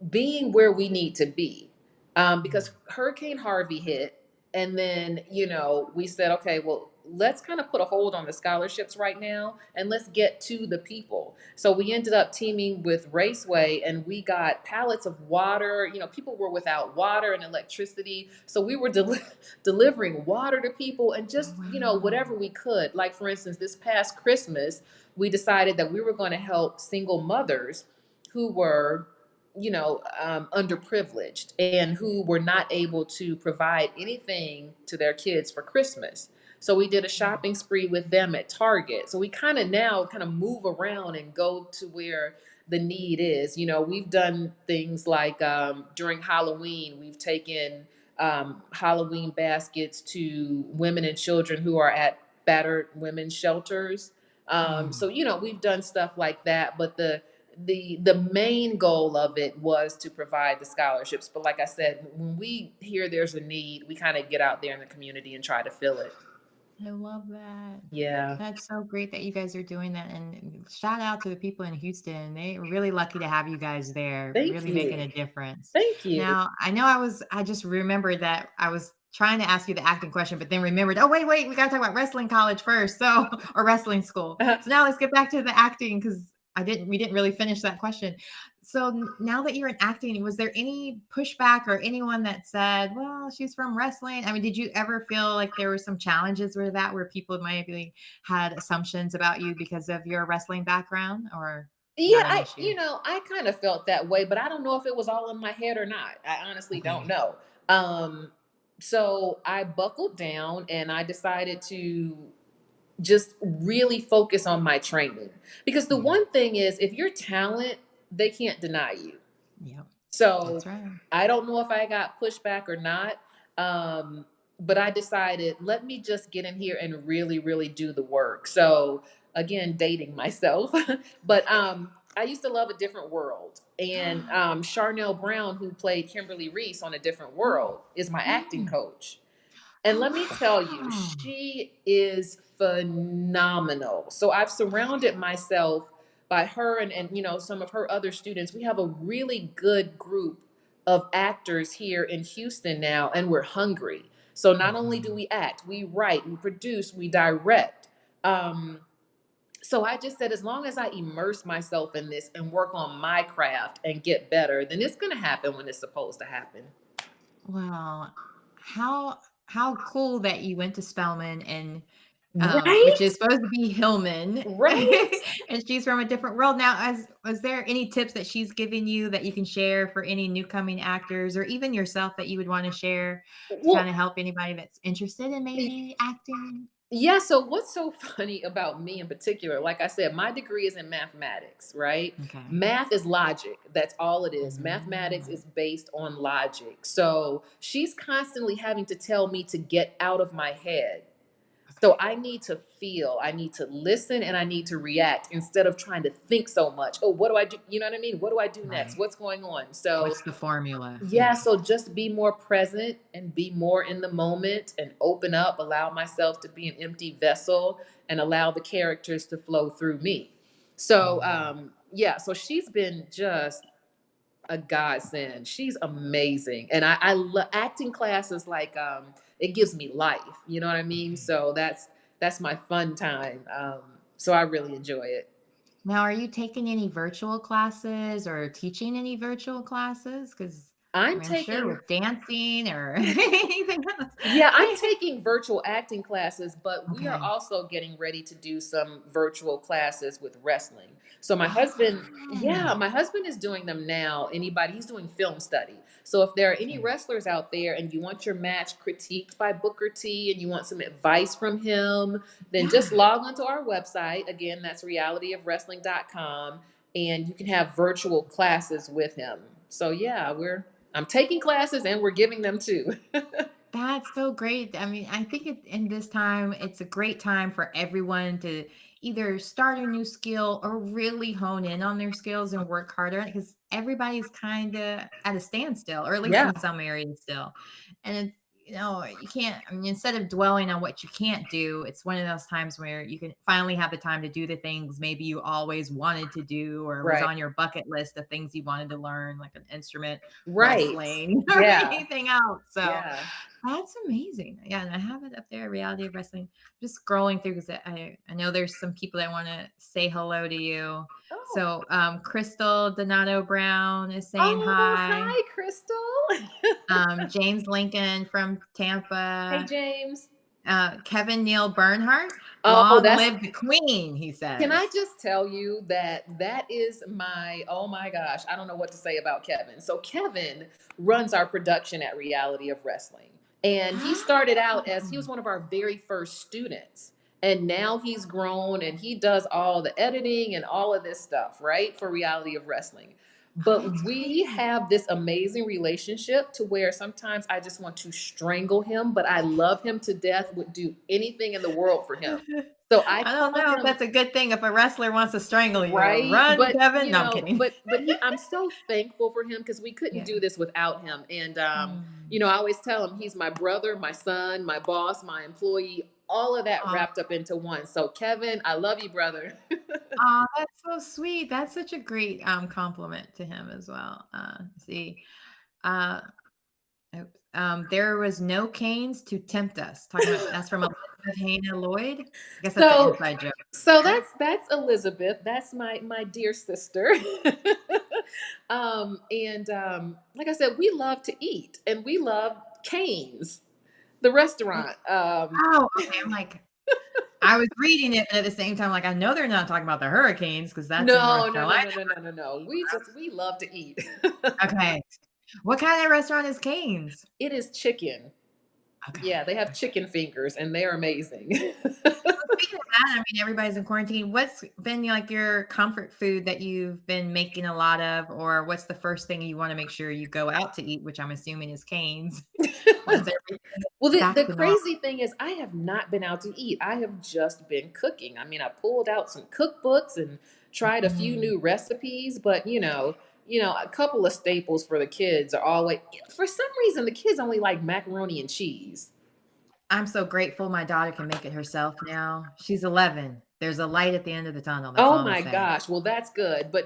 C: being where we need to be, because Hurricane Harvey hit. And then, we said, okay, well, let's kind of put a hold on the scholarships right now and let's get to the people. So we ended up teaming with Raceway and we got pallets of water. People were without water and electricity. So we were delivering water to people and
B: Oh,
C: just,
B: wow.
C: whatever we could. Like, for instance, this past Christmas, we decided that we were going to help single mothers who were underprivileged and who were not able to provide anything to their kids for Christmas. So we did a shopping spree with them at Target. So we kind of move around and go to where the need is. We've done things like, during Halloween, we've taken Halloween baskets to women and children who are at battered women's shelters. So
B: Mm.
C: we've done stuff like that, but the main goal of it was to provide the scholarships. But like I said, when we hear there's a need, we kind of get out there in the community and try to fill it.
B: I love that.
C: Yeah.
B: That's so great that you guys are doing that. And shout out to the people in Houston. They're really lucky to have you guys there,
C: Thank
B: really making
C: you.
B: a difference.
C: Thank you.
B: Now, I know I just remembered that I was trying to ask you the acting question, but then remembered, oh, wait, we got to talk about wrestling college first. So, or wrestling school. So now let's get back to the acting because we didn't really finish that question. So now that you're in acting, was there any pushback or anyone that said, well, she's from wrestling? I mean, did you ever feel like there were some challenges with that where people maybe had assumptions about you because of your wrestling background or
C: Yeah,
B: not an issue?
C: I kind of felt that way, but I don't know if it was all in my head or not. I honestly don't
B: Okay.
C: know. Um, so I buckled down and I decided to just really focus on my training. Because the
B: Yeah.
C: one thing is, if you're talent, they can't deny you.
B: Yep.
C: So
B: That's right.
C: I don't know if I got pushback or not. But I decided, let me just get in here and really, really do the work. So again, dating myself. But I used to love A Different World. And Charnel Brown, who played Kimberly Reese on A Different
B: Oh.
C: World, is my acting
B: Mm.
C: coach. And
B: Oh,
C: let me tell you,
B: wow.
C: she is phenomenal. So I've surrounded myself by her and some of her other students. We have a really good group of actors here in Houston now, and we're hungry. So not only do
B: Mhm.
C: we act, we write, we produce, we direct. Um, so I just said, as long as I immerse myself in this and work on my craft and get better, then it's going to happen when it's supposed to happen.
B: Wow. How how cool that you went to Spelman and which
C: Right?
B: is supposed to be Hillman,
C: Right?
B: and she's from a different world. Now, as was there any tips that she's given you that you can share for any new coming actors or even yourself that you would want to share to kind
C: Well,
B: of help anybody that's interested in maybe acting?
C: yeah, so what's so funny about me in particular, like I said, my degree is in mathematics, right?
B: Okay.
C: Math is logic. That's all it is. Mathematics
B: Mm,
C: is based on logic. So she's constantly having to tell me to get out of my head. So
B: okay.
C: I need to feel, I need to listen, and I need to react instead of trying to think so much. Oh, what do I do? You know what I mean? What do I do next?
B: Right.
C: What's going on? So
B: What's the formula?
C: yeah,
B: Yeah.
C: so just be more present and be more in the moment and open up, allow myself to be an empty vessel and allow the characters to flow through me. So,
B: Mm.
C: yeah, so she's been just a godsend. She's amazing. And I love acting classes like it gives me life, you know what I mean?
B: Okay.
C: So that's my fun time. So I really enjoy it.
B: Now, are you taking any virtual classes or teaching any virtual classes? Because I
C: I'm
B: mean, I'm sure
C: taking
B: with dancing or anything else.
C: Yeah, I'm taking virtual acting classes, but we are
B: Okay.
C: also getting ready to do some virtual classes with wrestling. So
B: Oh,
C: my husband is doing them now. He's doing film study. So if there are any
B: okay.
C: wrestlers out there and you want your match critiqued by Booker T and you want some advice from him, then just
B: Yeah.
C: log onto our website. Again, that's realityofwrestling.com, and you can have virtual classes with him. So yeah, I'm taking classes and we're giving them too.
B: That's so great. I mean, I think in this time, it's a great time for everyone to either start a new skill or really hone in on their skills and work harder because everybody's kind of at a standstill, or at least
C: Yeah.
B: in some areas still. And you can't, I mean, instead of dwelling on what you can't do, it's one of those times where you can finally have the time to do the things maybe you always wanted to do or was
C: Right.
B: on your bucket list of things you wanted to learn, like an instrument,
C: Right.
B: wrestling, or
C: Yeah.
B: anything else. So,
C: Yeah.
B: that's amazing. Yeah, and I have it up there, Reality of Wrestling. Just scrolling through because I know there's some people that want to say hello to you.
C: Oh.
B: So Crystal Donato Brown is saying
C: Oh,
B: hi.
C: hi, Crystal.
B: James Lincoln from
C: Hey,
B: Tampa.
C: James.
B: Kevin Neal Bernhardt.
C: Oh,
B: Long live the Queen, he
C: can I
B: says.
C: just tell you that is oh my gosh, I don't know what to say about Kevin. So Kevin runs our production at Reality of Wrestling. And he started out as he was one of our very first students. And now he's grown and he does all the editing and all of this stuff, right? For Reality of Wrestling.
B: Oh,
C: But
B: that's
C: we
B: great.
C: have this amazing relationship to where sometimes I just want to strangle him, but I love him to death, would do anything in the world for him. So I
B: I don't
C: call
B: know if
C: him
B: that's a good thing if a wrestler wants to strangle you.
C: right,
B: Run,
C: but
B: Kevin. No, I'm kidding.
C: I'm so thankful for him because we couldn't
B: Yeah.
C: do this without him. And
B: Mm.
C: I always tell him he's my brother, my son, my boss, my employee, all of that
B: Oh,
C: wrapped up into one. So Kevin, I love you, brother.
B: that's so sweet. That's such a great compliment to him as well. See, uh, oops. There was no canes to tempt us. Talking about that's from Elizabeth Hannah Lloyd. I guess that's an
C: So
B: inside joke.
C: so
B: Right?
C: that's Elizabeth. That's my dear sister. And like I said, we love to eat and we love Canes, the restaurant.
B: Oh, okay. I'm like, I was reading it, but at the same time, like I know they're not talking about the hurricanes because that's in
C: No,
B: North
C: no, no,
B: Carolina.
C: no, no, no, no, no. We love to eat.
B: Okay. What kind of restaurant is Cane's?
C: It is chicken. Yeah,
B: Okay.
C: they have
B: Okay.
C: chicken fingers and they're amazing.
B: Well, speaking of that, I mean, everybody's in quarantine. What's been like your comfort food that you've been making a lot of, or what's the first thing you want to make sure you go out to eat, which I'm assuming is Cane's once everything
C: Well,
B: is back
C: the
B: to normal.
C: crazy thing is, I have not been out to eat. I have just been cooking. I mean, I pulled out some cookbooks and tried a few
B: Mm.
C: new recipes, but a couple of staples for the kids are always. For some reason, the kids only like macaroni and cheese.
B: I'm so grateful my daughter can make it herself now. She's 11. There's a light at the end of the tunnel. That's
C: Oh
B: all I'm gonna
C: my
B: say.
C: gosh, well that's good. But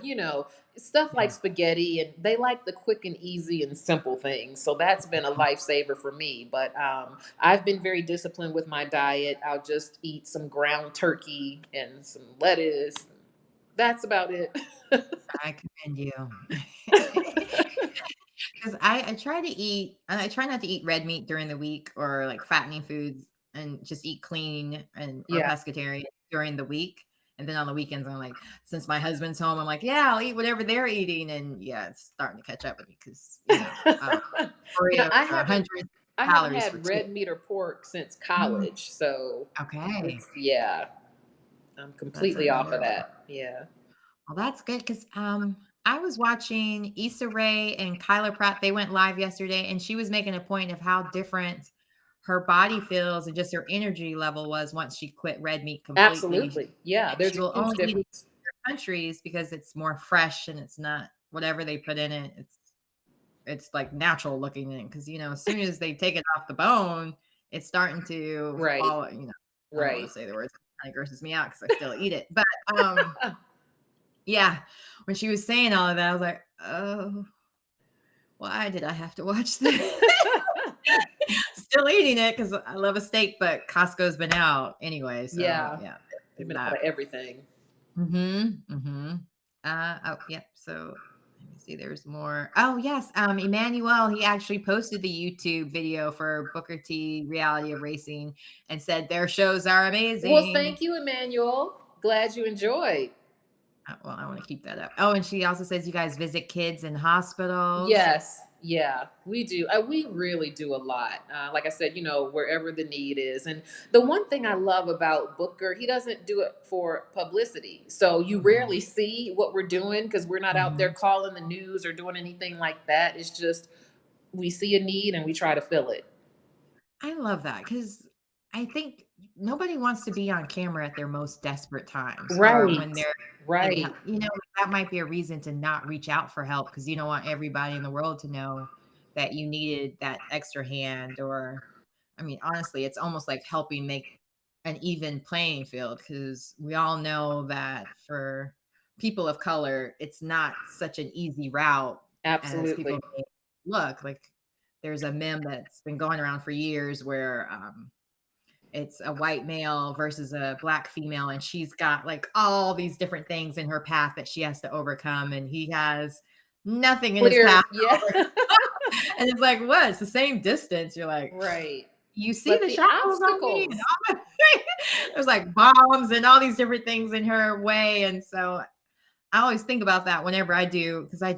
C: stuff like
B: Yeah.
C: spaghetti and they like the quick and easy and simple things. So that's been a lifesaver for me. But I've been very disciplined with my diet. I'll just eat some ground turkey and some lettuce. That's about it.
B: I commend you. Because I try to eat, and I try not to eat red meat during the week or like fattening foods and just eat clean and or
C: Yeah.
B: pescatarian during the week. And then on the weekends, I'm like, since my husband's home, I'm like, yeah, I'll eat whatever they're eating. And yeah, it's starting to catch up with me because, Oreos
C: I
B: are
C: haven't
B: 100
C: I haven't
B: calories for
C: had
B: two.
C: red meat or pork since
B: Mm,
C: college. So
B: okay.
C: it's yeah, I'm
B: That's
C: completely off of
B: another.
C: that. Yeah.
B: Well, that's good because I was watching Issa Rae and Kyla Pratt. They went live yesterday, and she was making a point of how different her body feels and just her energy level was once she quit red meat completely.
C: Absolutely. Yeah,
B: She
C: there's a
B: will
C: huge
B: only eat it in
C: difference.
B: other countries because it's more fresh and it's not whatever they put in it. It's like natural looking in because as soon as they take it off the bone, it's starting to
C: Right.
B: fall. I don't want
C: Right.
B: to say the words. It kind of grosses me out because I still eat it, but yeah, when she was saying all of that, I was like, "Oh, why did I have to watch this?" Still eating it because I love a steak, but Costco's been out anyway, so
C: Yeah.
B: yeah,
C: They've
B: there's
C: been out
B: that.
C: of everything.
B: Mhm, mhm. Oh, yep, so let me see, there's more. Oh, yes, Emmanuel, he actually posted the YouTube video for Booker T Reality of Racing and said, "Their shows are
C: Well,
B: amazing."
C: thank you, Emmanuel. Glad you enjoyed.
B: Well, I wanna keep that up. Oh, and she also says you guys visit kids in hospitals.
C: Yes, yeah, we do. We really do a lot. Like I said, wherever the need is. And the one thing I love about Booker, he doesn't do it for publicity. So you
B: Mhm,
C: rarely see what we're doing because we're not out there
B: mhm.
C: calling the news or doing anything like that. It's just we see a need and we try to fill it.
B: I love that because I think nobody wants to be on camera at their most desperate times or
C: Right,
B: when they're need help.
C: right.
B: That might be a reason to not reach out for help because you don't want everybody in the world to know that you needed that extra hand. Or, I mean, honestly, it's almost like helping make an even playing field because we all know that for people of color, it's not such an easy route as
C: Absolutely.
B: people may look. Like, there's a meme that's been going around for years where it's a white male versus a black female, and she's got like all these different things in her path that she has to overcome, and he has nothing in his path
C: Clear.
B: to
C: Yeah.
B: overcome. And it's like, what? It's the same distance. You're like,
C: Right.
B: you see
C: But
B: the
C: the
B: shackles on me, and
C: obstacles.
B: all there's like bombs and all these different things in her way, and so I always think about that whenever I do, because I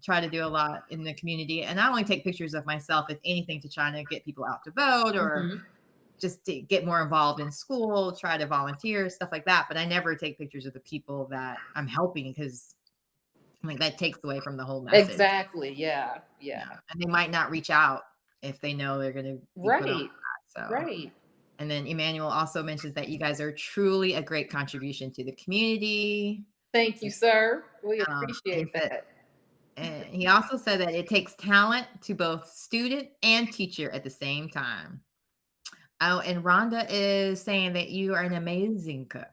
B: try to do a lot in the community, and I only take pictures of myself, if anything, to try to get people out to vote or
C: Mhm.
B: just to get more involved in school, try to volunteer, stuff like that. But I never take pictures of the people that I'm helping because like that takes away from the whole message.
C: Exactly. Yeah.
B: Yeah.
C: Yeah.
B: And they might not reach out if they know they're gonna be put on
C: Right.
B: that. So
C: Right.
B: and then Emmanuel also mentions that you guys are truly a great contribution to the community.
C: Thank you, sir. We
B: And
C: appreciate that.
B: and he also said that it takes talent to both student and teacher at the same time. Oh, and Rhonda is saying that you are an amazing cook.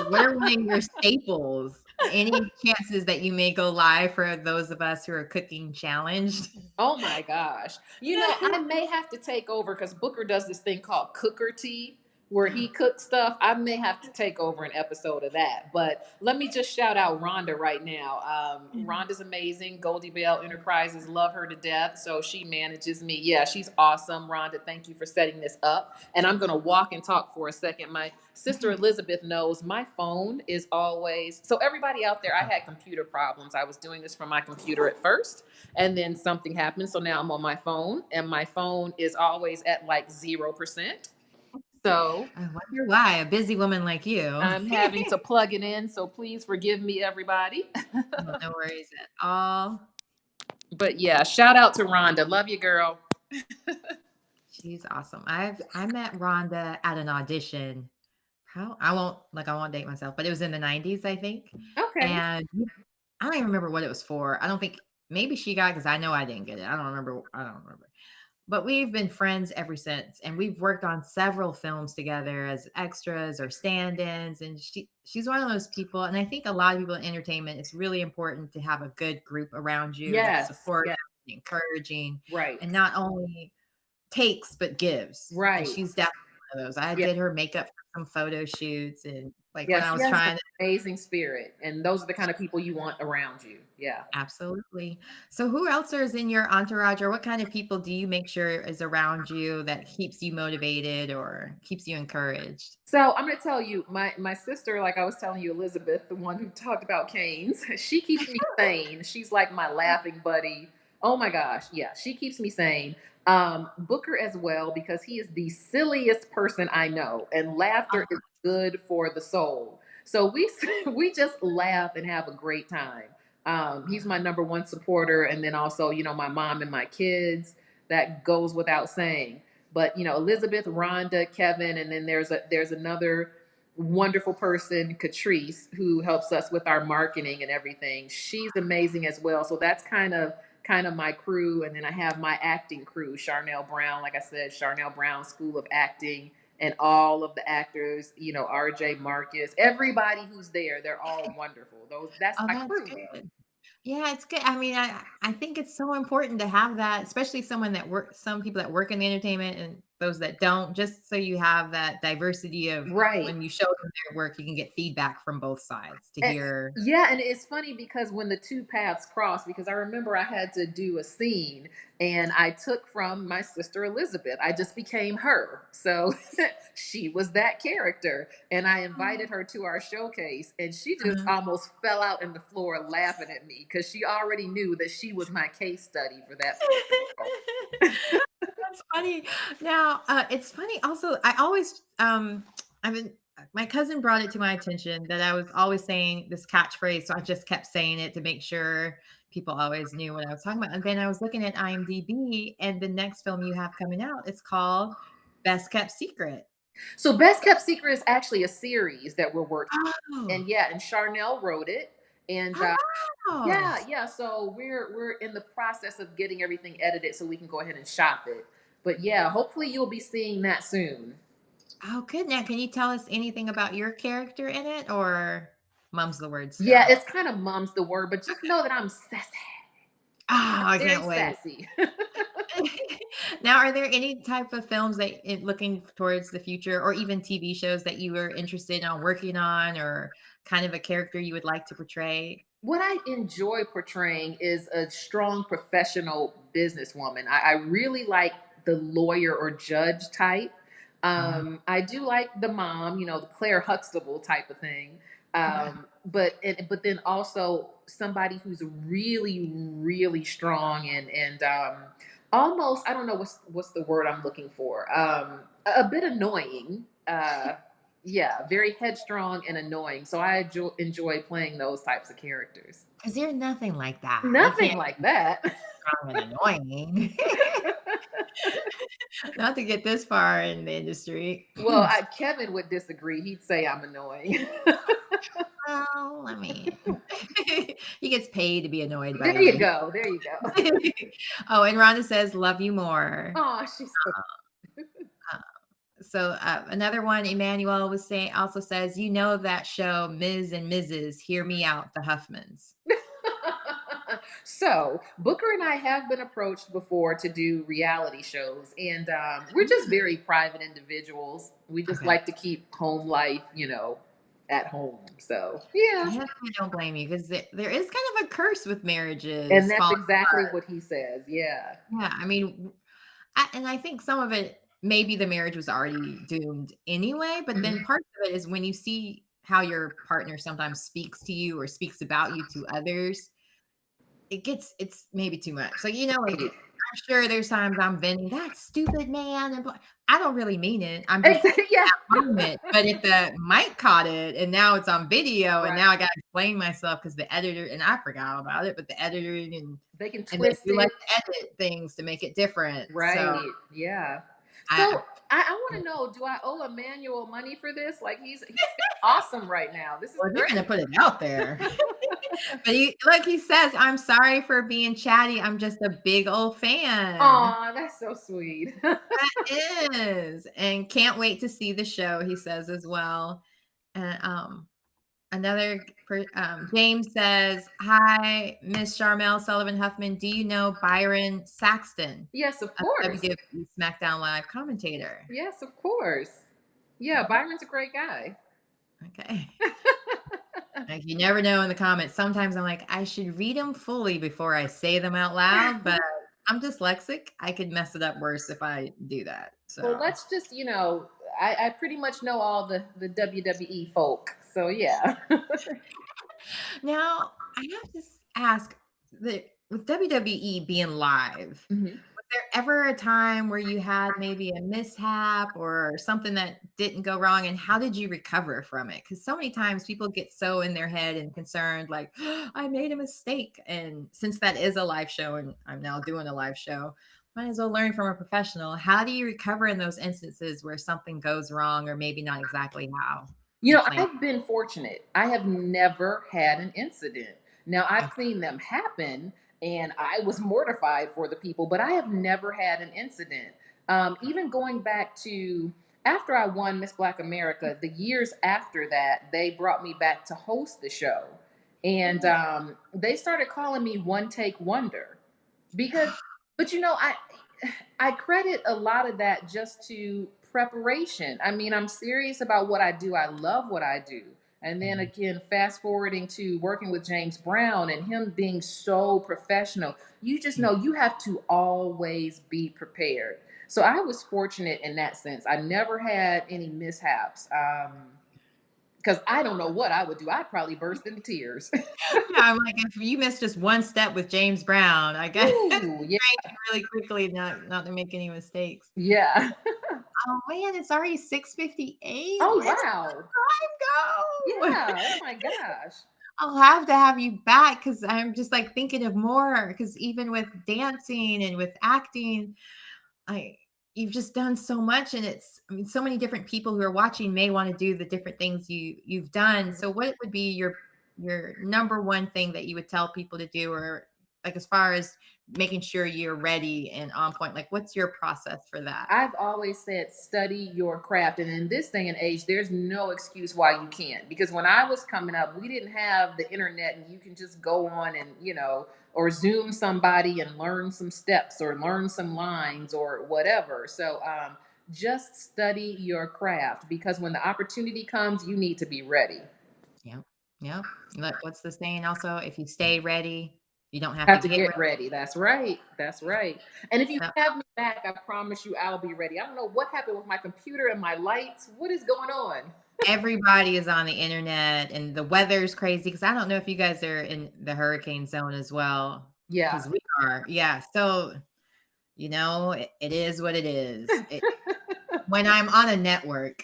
B: What are one of your staples? Any chances that you may go live for those of us who are cooking challenged?
C: Oh my gosh. You know, I may have to take over because Booker does this thing called Cooker Tea where he cooks stuff. I may have to take over an episode of that. But let me just shout out Rhonda right now. Rhonda's amazing. Goldie Bell Enterprises love her to death. So she manages me. Yeah, she's awesome. Rhonda, thank you for setting this up. And I'm going to walk and talk for a second. My sister Elizabeth knows my phone is always. So, everybody out there, I had computer problems. I was doing this from my computer at first. And then something happened. So now I'm on my phone, and my phone is always at like 0%. So
B: I wonder why a busy woman like you.
C: I'm having to plug it in. So please forgive me, everybody.
B: Oh, no worries at all.
C: But yeah, shout out to Rhonda. Love you, girl.
B: She's awesome. I met Rhonda at an audition. How I won't date myself, but it was in the 90s, I think.
C: Okay.
B: And I don't even remember what it was for. I don't think maybe she got because I know I didn't get it. I don't remember. I don't remember. But we've been friends ever since, and we've worked on several films together as extras or stand-ins. And she's one of those people, and I think a lot of people in entertainment, it's really important to have a good group around you that's
C: Yes.
B: supportive,
C: Yeah.
B: encouraging,
C: Right.
B: and not only takes but gives. And
C: Right.
B: she's definitely one of those. I
C: Yeah.
B: did her makeup for some photo shoots, and like
C: Yeah.
B: when I
C: She
B: was
C: has an
B: trying to.
C: amazing spirit. And those are the kind of people you want around you. Yeah.
B: Absolutely. So who else is in your entourage, or what kind of people do you make sure is around you that keeps you motivated or keeps you encouraged?
C: So I'm gonna tell you, my sister, like I was telling you, Elizabeth, the one who talked about canes, she keeps me sane. She's like my laughing buddy. Oh my gosh, yeah, she keeps me sane. Booker as well because he is the silliest person I know, and laughter is good for the soul. So we we just laugh and have a great time. He's my number one supporter, and then also, my mom and my kids. That goes without saying. But Elizabeth, Rhonda, Kevin, and then there's another wonderful person, Catrice, who helps us with our marketing and everything. She's amazing as well. So that's kind of my crew. And then I have my acting crew, Sharmell Brown, like I said, Sharmell Brown School of Acting, and all of the actors, RJ Marcus, everybody who's there, they're all wonderful. That's
B: Oh,
C: my
B: that's
C: crew.
B: good. Yeah, it's good. I mean, I think it's so important to have that, especially some people that work in the entertainment and those that don't, just so you have that diversity of
C: Right.
B: when you show them their work, you can get feedback from both sides to hear.
C: Yeah, and it's funny because when the two paths cross, because I remember I had to do a scene and I took from my sister Elizabeth. I just became her. So she was that character. And I invited her to our showcase, and she just
B: Uh-huh.
C: almost fell out on the floor laughing at me because she already knew that she was my case study for that role.
B: That's funny. Now, it's funny also, I always, I've been my cousin brought it to my attention that I was always saying this catchphrase, so I just kept saying it to make sure people always knew what I was talking about. And then I was looking at IMDb, and the next film you have coming out, it's called Best Kept Secret.
C: So Best Kept Secret is actually a series that we're working on.
B: Oh.
C: And yeah, and Charnel wrote it. And
B: Oh,
C: yeah,
B: wow.
C: yeah. So we're in the process of getting everything edited so we can go ahead and shop it. But yeah, hopefully you'll be seeing that soon.
B: Oh, good. Now, can you tell us anything about your character in it, or mum's the word
C: Yeah,
B: still?
C: it's kind of mum's the word, but just know that I'm sassy.
B: Oh, I
C: Very
B: can't wait.
C: sassy.
B: Now, are there any type of films that looking towards the future or even TV shows that you were interested on working on or kind of a character you would like to portray?
C: What I enjoy portraying is a strong professional businesswoman. I really like the lawyer or judge type.
B: Uh,
C: I do like the mom, the Claire Huxtable type of thing. But then also somebody who's really really strong and almost, I don't know what's the word I'm looking for. A bit annoying. Yeah, very headstrong and annoying. So I enjoy playing those types of characters.
B: 'Cause you're nothing like that. You
C: Nothing
B: can't
C: like that.
B: be strong and annoying. Not to get this far in the industry.
C: Well, Kevin would disagree. He'd say I'm annoying.
B: Well, I mean, he gets paid to be annoyed by
C: There you
B: you.
C: go. There you go.
B: Oh, and Rhonda says, "Love you more."
C: Oh, she's so.
B: So another one, Emmanuel was saying, also says, you know that show, Ms. and Mrs. Hear Me Out, the Huffmans.
C: So Booker and I have been approached before to do reality shows, and we're just very private individuals. We just
B: Okay.
C: like to keep home life, at home. So yeah,
B: I don't blame you because there is kind of a curse with
C: and
B: marriages
C: that's
B: falling
C: exactly
B: apart.
C: what he says. Yeah.
B: Yeah, I mean, and I think some of it, maybe the marriage was already doomed anyway, but then
C: Mhm.
B: part of it is when you see how your partner sometimes speaks to you or speaks about you to others, it's maybe too much. Like, like
C: Right.
B: I'm sure there's times I'm venting, that stupid man, and I don't really mean it. I'm just
C: Exactly. Yeah.
B: moment. But if the mic caught it and now it's on video and
C: Right.
B: now I gotta explain myself because the editor and I forgot about it, but the editor
C: They can
B: and they
C: twist
B: do like
C: it.
B: to edit things to make it different.
C: Right.
B: So
C: Yeah.
B: I
C: So I want to know, do I owe Emmanuel money for this? Like he's awesome right now. This is
B: well, if you're
C: great.
B: gonna put it out there. But like he says, I'm sorry for being chatty. I'm just a big old fan.
C: Aw, that's so sweet.
B: That is. And can't wait to see the show, he says as well. And James says, "Hi, Miss Sharmell Sullivan-Huffman. Do you know Byron Saxton,
C: Yes, of
B: a
C: course.
B: WWE SmackDown Live commentator?"
C: Yes, of course. Yeah, Byron's a great guy.
B: Okay. Like you never know in the comments. Sometimes I'm like, I should read them fully before I say them out loud, but I'm dyslexic. I could mess it up worse if I do that.
C: Well,
B: So
C: let's just, I pretty much know all the WWE folk. So yeah.
B: now I have to ask that with WWE being live,
C: Mhm.
B: was there ever a time where you had maybe a mishap or something that didn't go wrong, and how did you recover from it? Because so many times people get so in their head and concerned, like, I made a mistake. And since that is a live show and I'm now doing a live show, might as well learn from a professional. How do you recover in those instances where something goes wrong or maybe not exactly how you planned?
C: I've been fortunate. I have never had an incident. Now, I've
B: Okay.
C: seen them happen and I was mortified for the people, but I have never had an incident. Even going back to after I won Miss Black America, the years after that, they brought me back to host the show. And they started calling me One Take Wonder because, but I credit a lot of that just to preparation. I mean, I'm serious about what I do. I love what I do. And then
B: Mhm.
C: again, fast forwarding to working with James Brown and him being so professional, you just
B: Yeah.
C: know you have to always be prepared. So I was fortunate in that sense. I never had any mishaps because I don't know what I would do. I'd probably burst into tears.
B: Yeah, I'm like, if you miss just one step with James Brown, I guess
C: Ooh, yeah,
B: train really quickly not to make any mistakes.
C: yeah.
B: Oh man, it's already 6:58.
C: Oh,
B: Let's
C: wow.
B: go.
C: Yeah. Oh my gosh.
B: I'll have to have you back because I'm just like thinking of more. Because even with dancing and with acting, I you've just done so much, and I mean, so many different people who are watching may want to do the different things you've done. So, what would be your number one thing that you would tell people to do, or like as far as making sure you're ready and on point? Like, what's your process for that?
C: I've always said study your craft. And in this day and age, there's no excuse why you can't. Because when I was coming up, we didn't have the internet and you can just go on and, or Zoom somebody and learn some steps or learn some lines or whatever. So just study your craft because when the opportunity comes, you need to be ready.
B: Yep, yep. What's the saying? Also, if you stay ready, you don't have to
C: Have to
B: get
C: get
B: ready.
C: ready. That's right. That's right. And if you
B: Yep.
C: have me back, I promise you I'll be ready. I don't know what happened with my computer and my lights. What is going on?
B: Everybody is on the internet and the weather's crazy because I don't know if you guys are in the hurricane zone as well,
C: Yeah.
B: because we are. Yeah. So, it is what it is. When I'm on a network,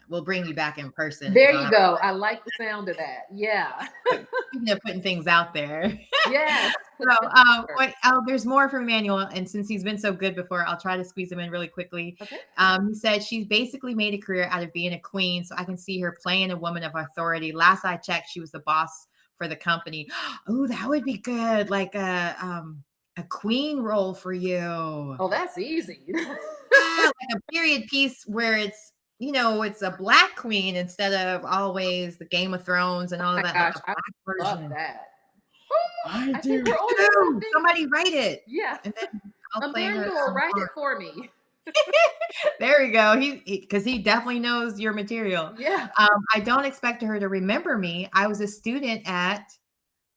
B: we'll bring you back in person because
C: There
B: I'll
C: you
B: have
C: go. I like the sound of that. Yeah.
B: speaking of putting things out there.
C: Yes. Put
B: So,
C: it out there.
B: there's more from Emmanuel, and since he's been so good before, I'll try to squeeze him in really quickly.
C: Okay.
B: He said she's basically made a career out of being a queen, so I can see her playing a woman of authority. Last I checked, she was the boss for the company. Oh, that would be good, like a queen role for you.
C: Oh, that's easy.
B: like a period piece where it's, it's a black queen instead of always the Game of Thrones and all of
C: My
B: that, like
C: gosh,
B: a
C: I
B: black
C: love
B: version.
C: that. Ooh,
B: I
C: I think
B: do
C: we're on to
B: too.
C: something.
B: Somebody write it,
C: Yeah.
B: and then I'll play the
C: Umberto will write it for me.
B: There we go. Because he definitely knows your material.
C: Yeah.
B: I don't expect her to remember me. I was a student at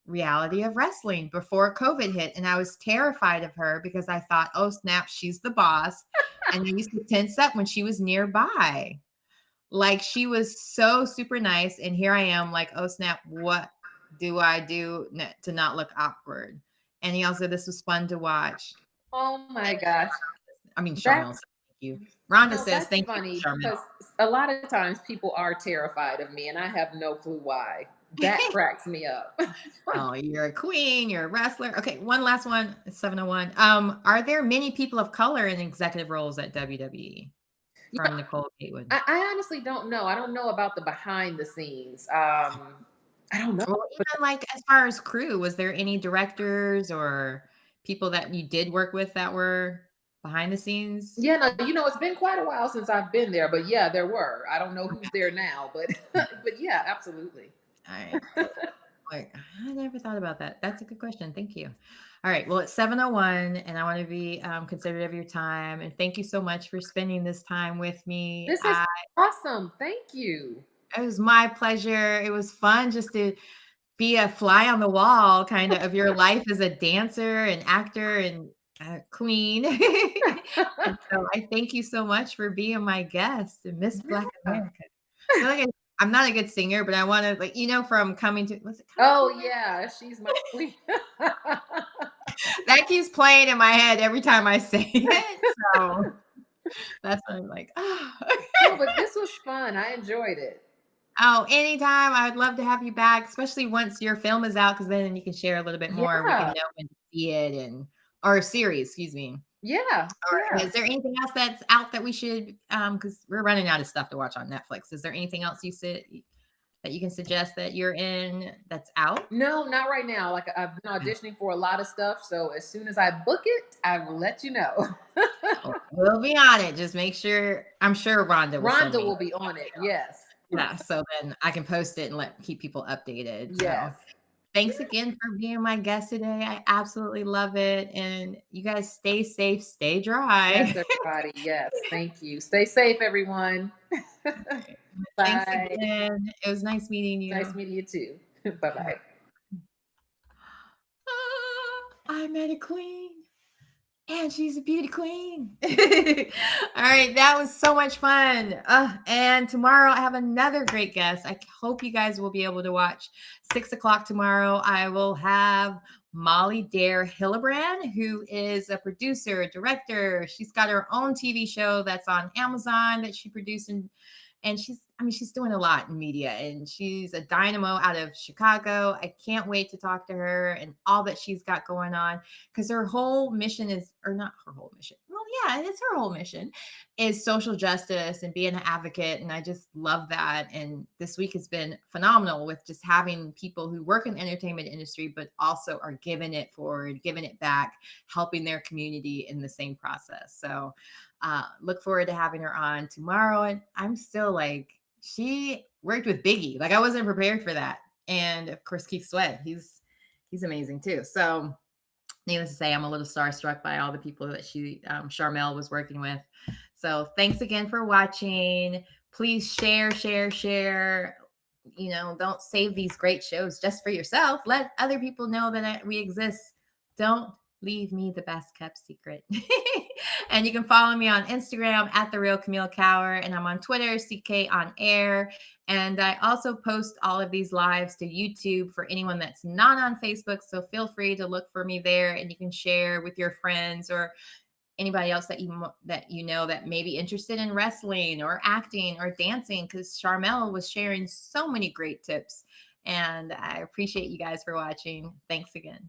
B: Reality of Wrestling before COVID hit, and I was terrified of her because I thought, oh snap, she's the boss. And I used to tense up when she was nearby. Like she was so super nice, and here I am, like, oh snap, what do I do to not look awkward? And he also, this was fun to watch.
C: Oh my gosh.
B: I mean, Sharmell
C: That's
B: says thank you. Rhonda
C: no,
B: says
C: that's
B: thank you,
C: funny
B: Sharmell.
C: because a lot of times people are terrified of me and I have no clue why. That cracks me up.
B: Oh, you're a queen, you're a wrestler. Okay, one last one. It's 701. Are there many people of color in executive roles at WWE?
C: You know,
B: From Nicole Gatewood.
C: I honestly don't know. I don't know about the behind the scenes. I don't know.
B: Well,
C: But
B: even like as far as crew, was there any directors or people that you did work with that were behind the sceens?
C: yeah, no, it's been quite a while since I've been there, but yeah, there were. I don't know who's there now, but but yeah, absolutely.
B: All right. Like, I never thought about that. That's a good question. Thank you. All right. Well, it's 7:01, and I want to be considerate of your time. And thank you so much for spending this time with me.
C: This is awesome. Thank you.
B: It was my pleasure. It was fun just to be a fly on the wall kind of your life as a dancer and actor and queen. And so I thank you so much for being my guest, Miss Black
C: Yeah.
B: America. I feel like I'm not a good singer, but I want to, like, from Coming to, was it Coming to
C: Oh
B: America?
C: yeah, she's my queen.
B: That keeps playing in my head every time I say it. So that's what I'm like, oh.
C: No, but this was fun. I enjoyed it.
B: Oh, anytime. I would love to have you back, especially once your film is out, because then you can share a little bit more. We can
C: Yeah.
B: know when to see it, or series, excuse me.
C: Yeah.
B: Or
C: Yeah.
B: is there anything else that's out that we should, because we're running out of stuff to watch on Netflix. Is there anything else that you can suggest that you're in that's out?
C: No, not right now. Like I've been
B: Okay.
C: auditioning for a lot of stuff, so as soon as I book it, I will let you know.
B: Well, we'll be on it. Just make sure. I'm sure Rhonda will send
C: Rhonda
B: me.
C: will be on it. Yes.
B: Yeah, so then I can post it and keep people updated. So
C: Yes.
B: thanks again for being my guest today. I absolutely love it. And you guys stay safe, stay
C: Yes,
B: dry.
C: everybody. Yes. Thank you. Stay safe, everyone.
B: Thanks
C: Bye.
B: again. It was nice meeting
C: Nice
B: you.
C: meeting you too. Bye
B: All right.
C: bye.
B: I met a queen. And she's a beauty queen. All right, that was so much fun. And tomorrow I have another great guest. I hope you guys will be able to watch 6 o'clock tomorrow. I will have Molly Dere Hillebrand, who is a producer, director. She's got her own TV show that's on Amazon that she produced, and she's doing a lot in media, and she's a dynamo out of Chicago. I can't wait to talk to her and all that she's got going on, because her whole mission is, or not her whole mission, well, yeah, it's her whole mission, is social justice and being an advocate. And I just love that. And this week has been phenomenal with just having people who work in the entertainment industry, but also are giving it forward, giving it back, helping their community in the same process. So look forward to having her on tomorrow. And I'm still like, she worked with Biggie. Like, I wasn't prepared for that. And of course, Keith Sweat, he's amazing too. So needless to say, I'm a little starstruck by all the people that Sharmell was working with. So thanks again for watching. Please share. Don't save these great shows just for yourself. Let other people know that we exist. Don't leave me the best kept secret. And you can follow me on Instagram at The Real Camille Kauer, and I'm on Twitter, CK on Air. And I also post all of these lives to YouTube for anyone that's not on Facebook. So feel free to look for me there, and you can share with your friends or anybody else that you know that may be interested in wrestling or acting or dancing, because Sharmell was sharing so many great tips. And I appreciate you guys for watching. Thanks again.